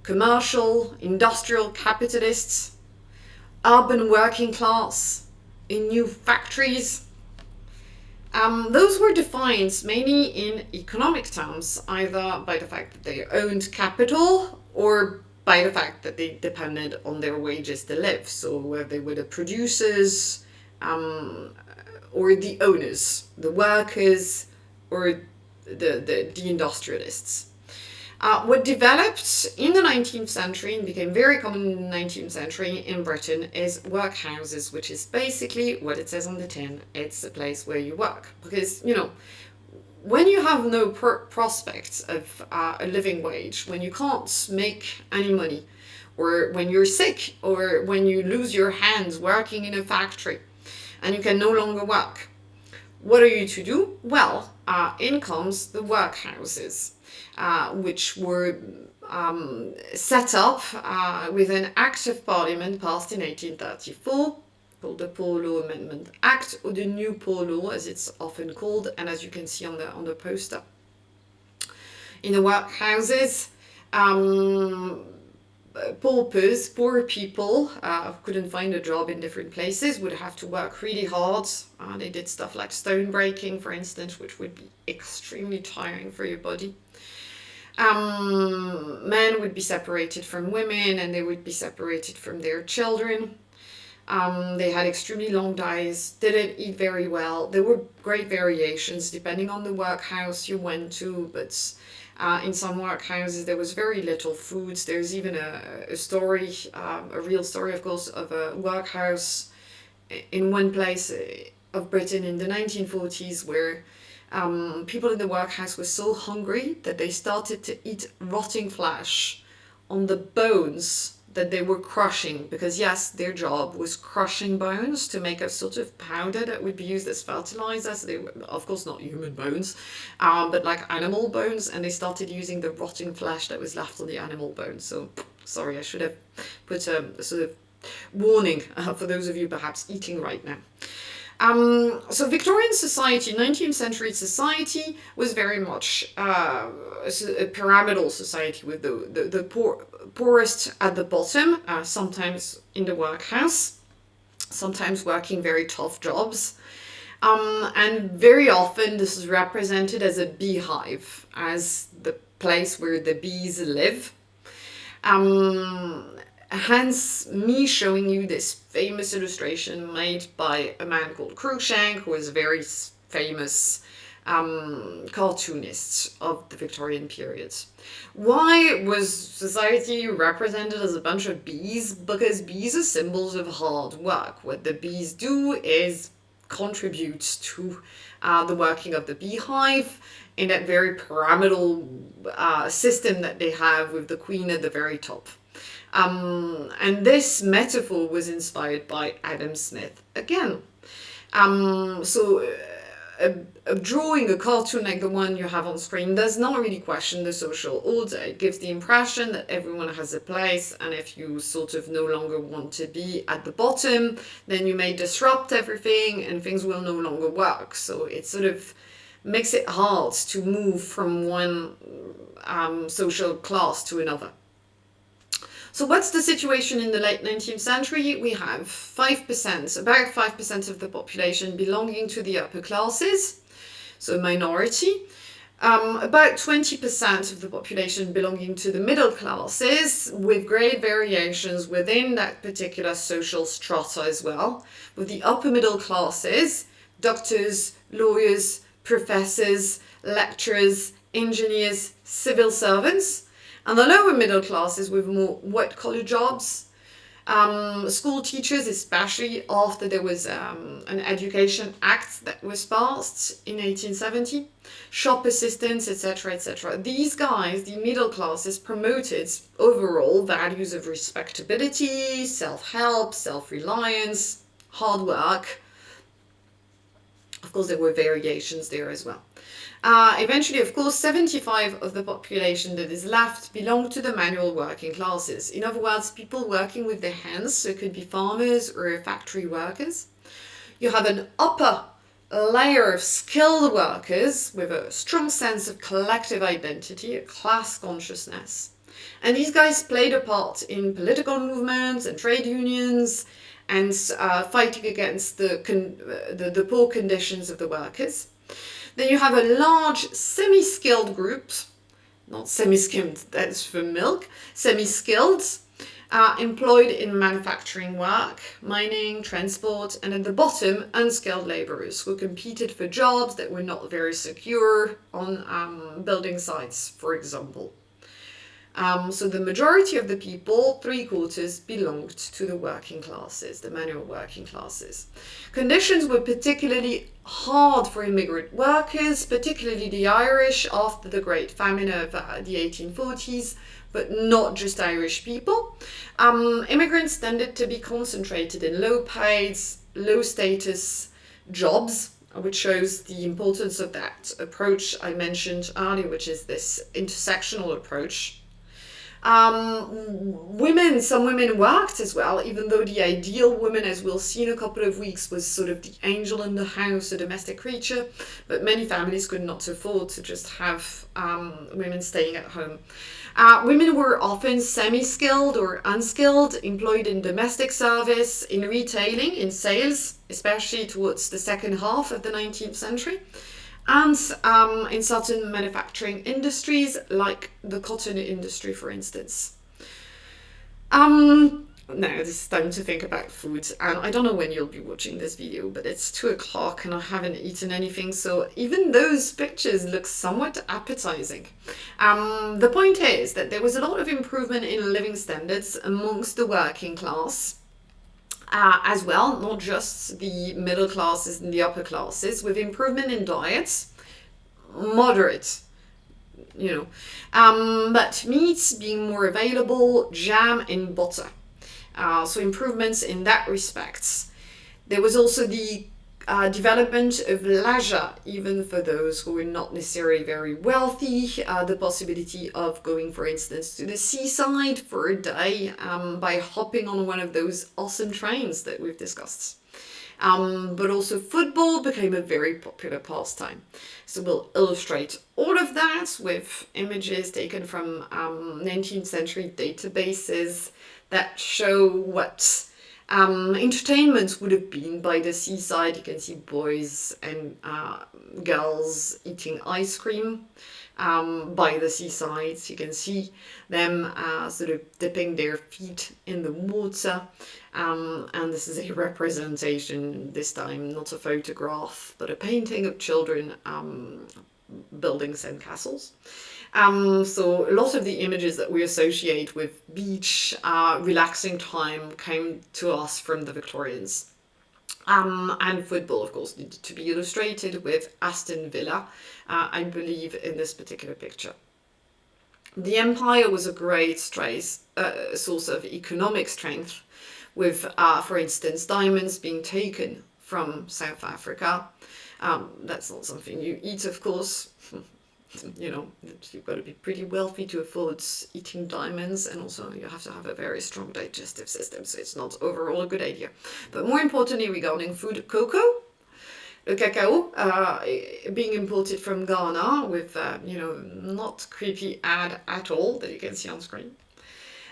commercial, industrial capitalists, urban working class, in new factories. Those were defined mainly in economic terms, either by the fact that they owned capital or by the fact that they depended on their wages to live. So whether they were the producers or the owners, the workers or the industrialists. What developed in the 19th century and became very common in the 19th century in Britain is workhouses, which is basically what it says on the tin. It's a place where you work. Because, when you have no prospects of a living wage, when you can't make any money, or when you're sick, or when you lose your hands working in a factory and you can no longer work, what are you to do? Well, in comes the workhouses, which were set up with an Act of Parliament passed in 1834, called the Poor Law Amendment Act, or the New Poor Law as it's often called, and as you can see on the poster. In the workhouses, paupers, poor people who couldn't find a job in different places would have to work really hard. They did stuff like stone breaking, for instance, which would be extremely tiring for your body. Men would be separated from women, and they would be separated from their children. They had extremely long days, didn't eat very well. There were great variations depending on the workhouse you went to, but in some workhouses there was very little food. There's even a story, a real story, of course, of a workhouse in one place of Britain in the 1940s where people in the workhouse were so hungry that they started to eat rotting flesh on the bones that they were crushing, because yes, their job was crushing bones to make a sort of powder that would be used as fertilizers. They were, of course, not human bones, but like animal bones, and they started using the rotting flesh that was left on the animal bones. So, sorry, I should have put a sort of warning for those of you perhaps eating right now. So Victorian society, 19th century society, was very much a pyramidal society with the poorest at the bottom, sometimes in the workhouse, sometimes working very tough jobs. And very often this is represented as a beehive, as the place where the bees live. Hence me showing you this famous illustration made by a man called Cruikshank, who was a very famous cartoonist of the Victorian period. Why was society represented as a bunch of bees? Because bees are symbols of hard work. What the bees do is contribute to the working of the beehive in that very pyramidal system that they have with the queen at the very top. And this metaphor was inspired by Adam Smith again. A drawing, a cartoon like the one you have on screen, does not really question the social order. It gives the impression that everyone has a place, and if you sort of no longer want to be at the bottom, then you may disrupt everything and things will no longer work. So it sort of makes it hard to move from one social class to another. So what's the situation in the late 19th century? We have 5%, about 5% of the population belonging to the upper classes, so a minority. About 20% of the population belonging to the middle classes, with great variations within that particular social strata as well. With the upper middle classes, doctors, lawyers, professors, lecturers, engineers, civil servants, and the lower middle classes with more white-collar jobs, school teachers, especially after there was an Education Act that was passed in 1870, shop assistants, etc., etc. These guys, the middle classes, promoted overall values of respectability, self-help, self-reliance, hard work. Of course, there were variations there as well. Eventually, of course, 75% of the population that is left belong to the manual working classes. In other words, people working with their hands, so it could be farmers or factory workers. You have an upper layer of skilled workers with a strong sense of collective identity, a class consciousness. And these guys played a part in political movements and trade unions and fighting against the poor conditions of the workers. Then you have a large semi-skilled group, not semi-skimmed, that's for milk, semi-skilled, employed in manufacturing work, mining, transport, and at the bottom, unskilled laborers who competed for jobs that were not very secure on building sites, for example. So the majority of the people, 3/4, belonged to the working classes, the manual working classes. Conditions were particularly hard for immigrant workers, particularly the Irish after the Great Famine of the 1840s, but not just Irish people. Immigrants tended to be concentrated in low-paid, low-status jobs, which shows the importance of that approach I mentioned earlier, which is this intersectional approach. Some women worked as well, even though the ideal woman, as we'll see in a couple of weeks, was sort of the angel in the house, a domestic creature, but many families could not afford to just have women staying at home. Women were often semi-skilled or unskilled, employed in domestic service, in retailing, in sales, especially towards the second half of the 19th century. and in certain manufacturing industries, like the cotton industry, for instance. Now it's time to think about food, and I don't know when you'll be watching this video, but it's 2 o'clock and I haven't eaten anything, so even those pictures look somewhat appetizing. The point is that there was a lot of improvement in living standards amongst the working class, as well, not just the middle classes and the upper classes, with improvement in diets, moderate, but meats being more available, jam and butter. So improvements in that respect. There was also the development of leisure, even for those who were not necessarily very wealthy, the possibility of going, for instance, to the seaside for a day by hopping on one of those awesome trains that we've discussed. But also football became a very popular pastime. So we'll illustrate all of that with images taken from 19th century databases that show what entertainment would have been by the seaside. You can see boys and girls eating ice cream by the seaside. You can see them sort of dipping their feet in the water. And this is a representation, this time not a photograph, but a painting of children building sandcastles. So a lot of the images that we associate with beach, relaxing time came to us from the Victorians. And football, of course, needed to be illustrated with Aston Villa, I believe, in this particular picture. The empire was a great source of economic strength, with, for instance, diamonds being taken from South Africa. That's not something you eat, of course. You've got to be pretty wealthy to afford eating diamonds, and also you have to have a very strong digestive system, so it's not overall a good idea. But more importantly, regarding food, cocoa, the cacao being imported from Ghana with, not creepy ad at all that you can see on screen.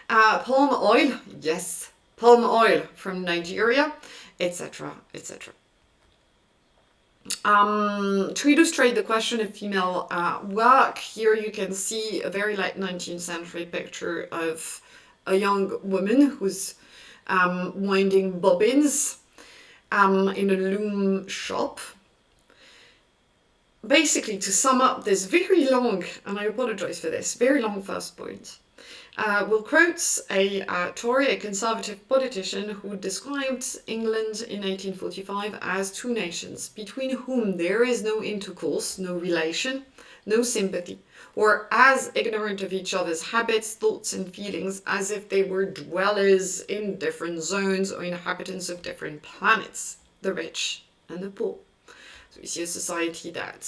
Palm oil, yes, palm oil from Nigeria, etc., etc. To illustrate the question of female work, here you can see a very late 19th century picture of a young woman who's winding bobbins in a loom shop. Basically, to sum up this very long, and I apologize for this, very long first point, we'll quote a Tory, a Conservative politician who described England in 1845 as 2 nations, between whom there is no intercourse, no relation, no sympathy, or as ignorant of each other's habits, thoughts, and feelings as if they were dwellers in different zones or inhabitants of different planets, the rich and the poor. So we see a society that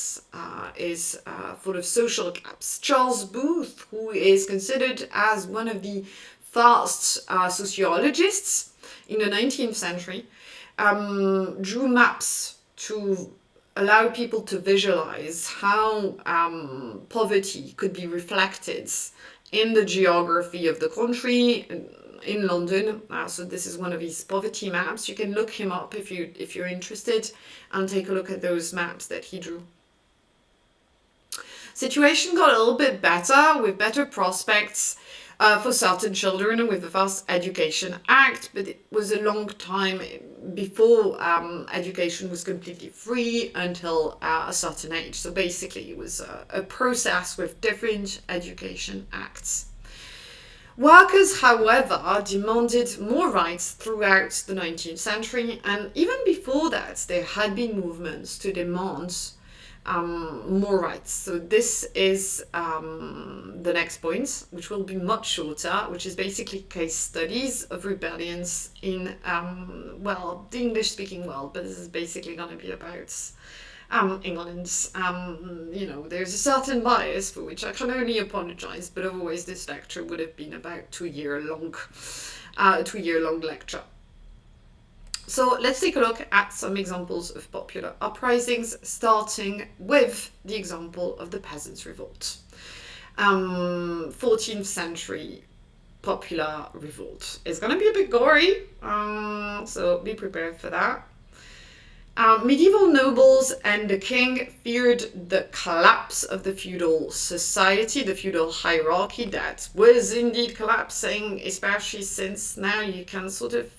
is full of social gaps. Charles Booth, who is considered as one of the first sociologists in the 19th century, drew maps to allow people to visualize how poverty could be reflected in the geography of the country, in London. So this is one of his poverty maps. You can look him up if you're interested and take a look at those maps that he drew. Situation got a little bit better, with better prospects for certain children with the first Education Act, but it was a long time before education was completely free until a certain age. So basically it was a process with different education acts. Workers, however, demanded more rights throughout the 19th century, and even before that, there had been movements to demand more rights. So this is the next point, which will be much shorter, which is basically case studies of rebellions in, the English-speaking world, but this is basically going to be about England. There's a certain bias for which I can only apologize, but otherwise this lecture would have been about 2-year-long lecture. So let's take a look at some examples of popular uprisings, starting with the example of the Peasants' Revolt. 14th century popular revolt. It's going to be a bit gory, so be prepared for that. Medieval nobles and the king feared the collapse of the feudal society, the feudal hierarchy that was indeed collapsing, especially since now you can sort of,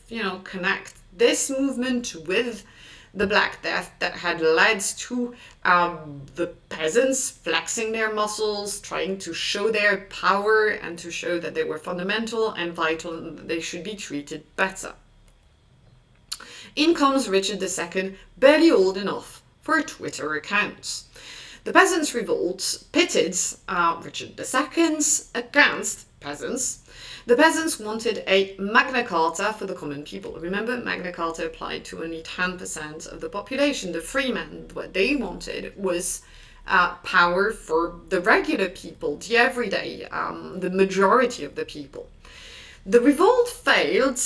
connect this movement with the Black Death that had led to the peasants flexing their muscles, trying to show their power and to show that they were fundamental and vital and that they should be treated better. In comes Richard II, barely old enough for a Twitter account. The Peasants' Revolt pitted Richard II against peasants. The peasants wanted a Magna Carta for the common people. Remember, Magna Carta applied to only 10% of the population, the freemen. What they wanted was power for the regular people, the everyday, the majority of the people. The revolt failed,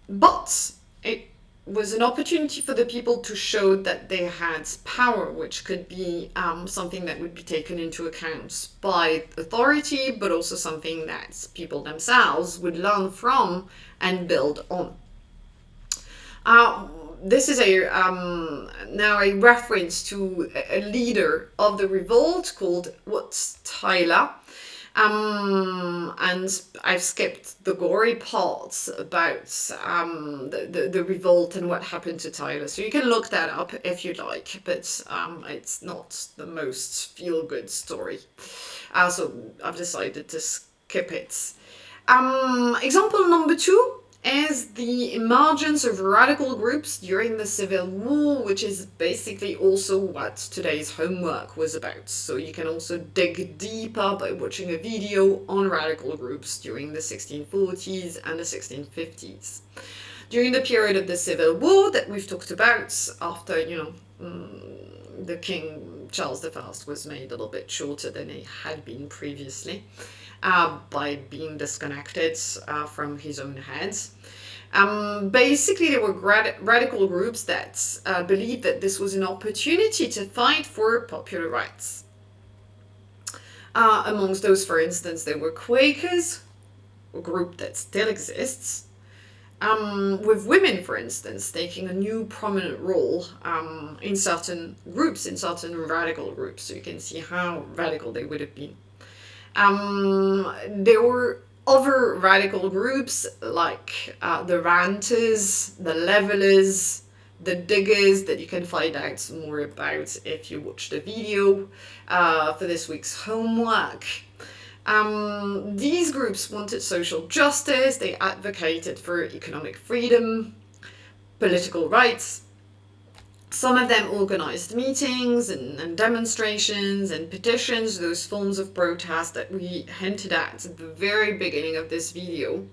but it was an opportunity for the people to show that they had power, which could be something that would be taken into account by authority, but also something that people themselves would learn from and build on. This is now a reference to a leader of the revolt called Tyler. And I've skipped the gory parts about the revolt and what happened to Tyler. So you can look that up if you'd like, but it's not the most feel-good story. So I've decided to skip it. Example number 2 is the emergence of radical groups during the Civil War, which is basically also what today's homework was about. So you can also dig deeper by watching a video on radical groups during the 1640s and the 1650s. During the period of the Civil War that we've talked about, after, the King Charles I was made a little bit shorter than he had been previously, by being disconnected from his own head. Basically, there were radical groups that believed that this was an opportunity to fight for popular rights. Amongst those, for instance, there were Quakers, a group that still exists, with women, for instance, taking a new prominent role in certain groups, in certain radical groups. So you can see how radical they would have been. There were other radical groups like the Ranters, the Levelers, the Diggers, that you can find out more about if you watch the video for this week's homework. These groups wanted social justice, they advocated for economic freedom, political rights. Some of them organized meetings and demonstrations and petitions, those forms of protest that we hinted at the very beginning of this video.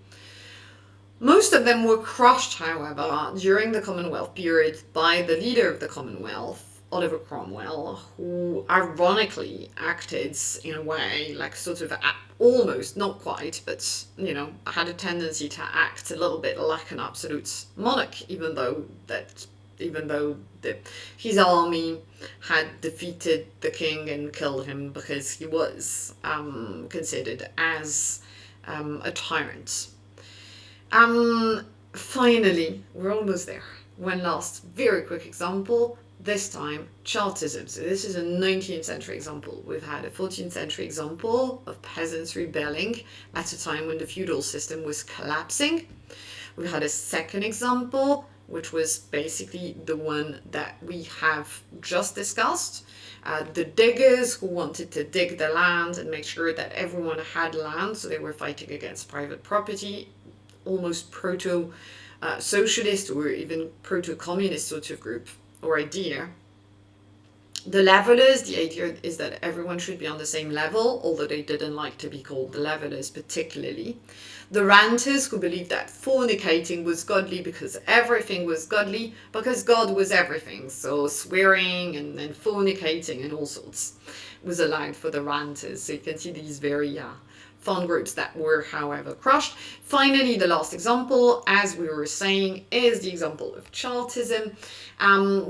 Most of them were crushed, however, during the Commonwealth period by the leader of the Commonwealth, Oliver Cromwell, who ironically acted in a way like sort of almost, not quite, but, had a tendency to act a little bit like an absolute monarch, even though his army had defeated the king and killed him because he was considered as a tyrant. Finally, we're almost there. One last very quick example, this time Chartism. So this is a 19th century example. We've had a 14th century example of peasants rebelling at a time when the feudal system was collapsing. We've had a second example, which was basically the one that we have just discussed. The diggers who wanted to dig the land and make sure that everyone had land, so they were fighting against private property, almost proto-socialist or even proto-communist sort of group or idea. The Levelers, the idea is that everyone should be on the same level, although they didn't like to be called the Levelers particularly. The Ranters, who believed that fornicating was godly because everything was godly, because God was everything. So swearing and fornicating and all sorts was allowed for the Ranters. So you can see these very fun groups that were, however, crushed. Finally, the last example, as we were saying, is the example of Chartism,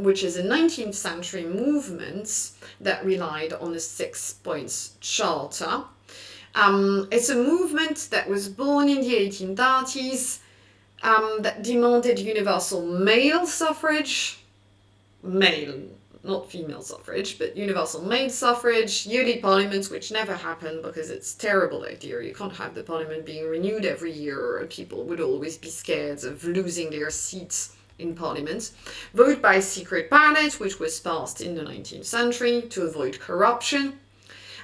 which is a 19th century movement that relied on a 6 points charter. It's a movement that was born in the 1830s that demanded universal male suffrage, male, not female suffrage, but universal male suffrage, yearly parliaments, which never happened because it's a terrible idea. You can't have the parliament being renewed every year. People would always be scared of losing their seats in parliament. Vote by secret ballot, which was passed in the 19th century to avoid corruption.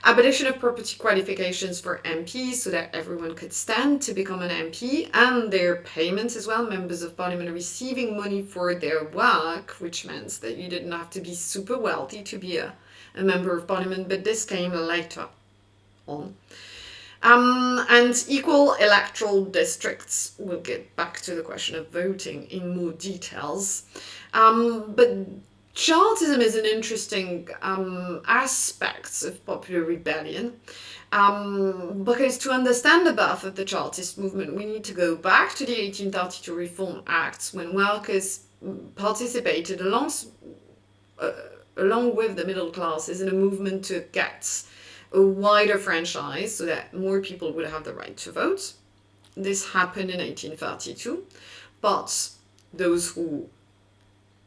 Abolition of property qualifications for MPs so that everyone could stand to become an MP, and their payments as well, members of parliament receiving money for their work, which meant that you didn't have to be super wealthy to be a member of parliament, but this came later on. And equal electoral districts. We'll get back to the question of voting in more details. But Chartism is an interesting aspect of popular rebellion, because to understand the birth of the Chartist movement, we need to go back to the 1832 Reform Act, when workers participated along with the middle classes in a movement to get a wider franchise so that more people would have the right to vote. This happened in 1832, but those who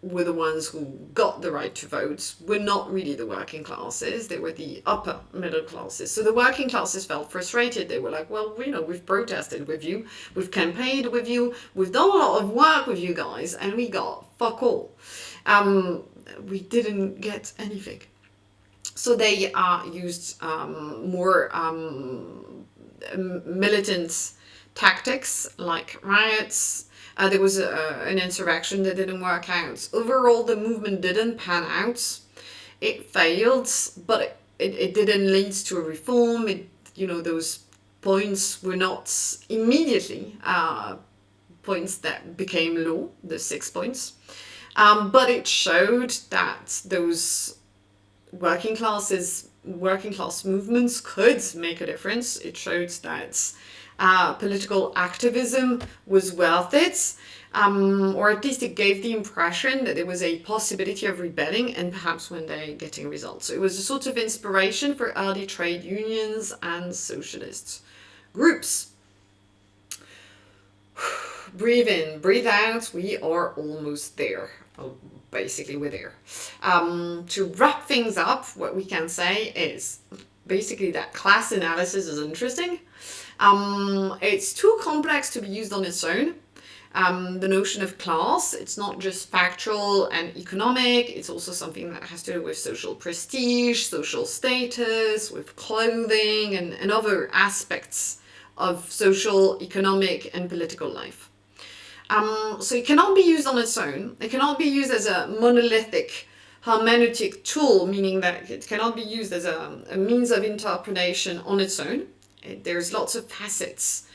were the ones who got the right to vote were not really the working classes. They were the upper middle classes. So the working classes felt frustrated. They were like, well, we've protested with you, we've campaigned with you, we've done a lot of work with you guys, and we got fuck all. We didn't get anything. So they used more militant tactics like riots. There was an insurrection that didn't work out. Overall, the movement didn't pan out. It failed, but it didn't lead to a reform. Those points were not immediately points that became law, the 6 points. But it showed that those working class movements could make a difference. It showed that political activism was worth it, or at least it gave the impression that there was a possibility of rebelling and perhaps one day getting results. So it was a sort of inspiration for early trade unions and socialist groups. Breathe in, breathe out, we are almost there. Oh, basically we're there. To wrap things up, what we can say is basically that class analysis is interesting. It's too complex to be used on its own. The notion of class, it's not just factual and economic, it's also something that has to do with social prestige, social status, with clothing, and other aspects of social, economic, and political life. So it cannot be used on its own. It cannot be used as a monolithic hermeneutic tool, meaning that it cannot be used as a means of interpretation on its own. There's lots of facets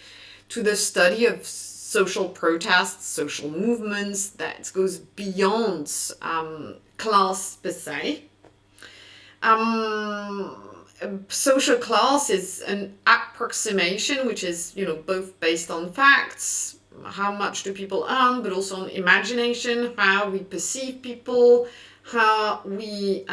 to the study of social protests, social movements, that goes beyond class per se. Social class is an approximation which is, both based on facts, how much do people earn, but also on imagination, how we perceive people, how we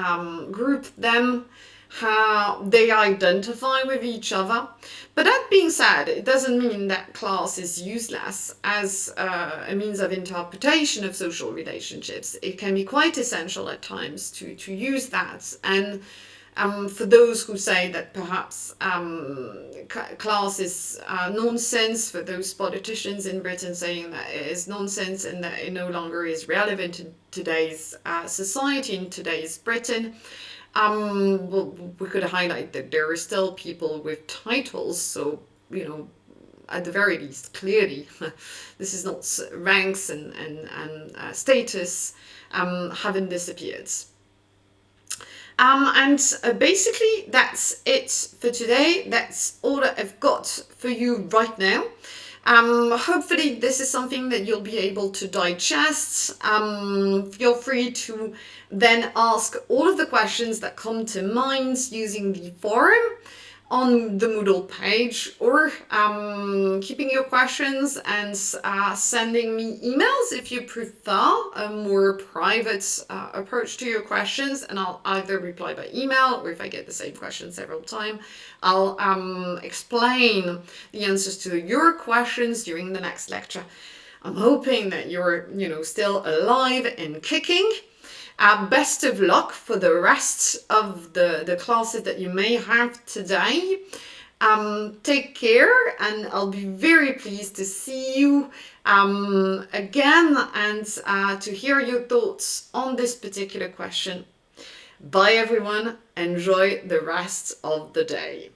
group them, how they identify with each other. But that being said, it doesn't mean that class is useless as a means of interpretation of social relationships. It can be quite essential at times to use that. And for those who say that perhaps class is nonsense, for those politicians in Britain saying that it is nonsense and that it no longer is relevant in today's society, in today's Britain, we could highlight that there are still people with titles, so, at the very least, clearly, this is not ranks and status haven't disappeared. And basically, that's it for today. That's all that I've got for you right now. Hopefully this is something that you'll be able to digest. Feel free to then ask all of the questions that come to mind using the forum on the Moodle page, or keeping your questions and sending me emails if you prefer a more private approach to your questions, and I'll either reply by email, or if I get the same question several times, I'll explain the answers to your questions during the next lecture. I'm hoping that you're, still alive and kicking. Best of luck for the rest of the classes that you may have today. Take care, and I'll be very pleased to see you again and to hear your thoughts on this particular question. Bye everyone, enjoy the rest of the day.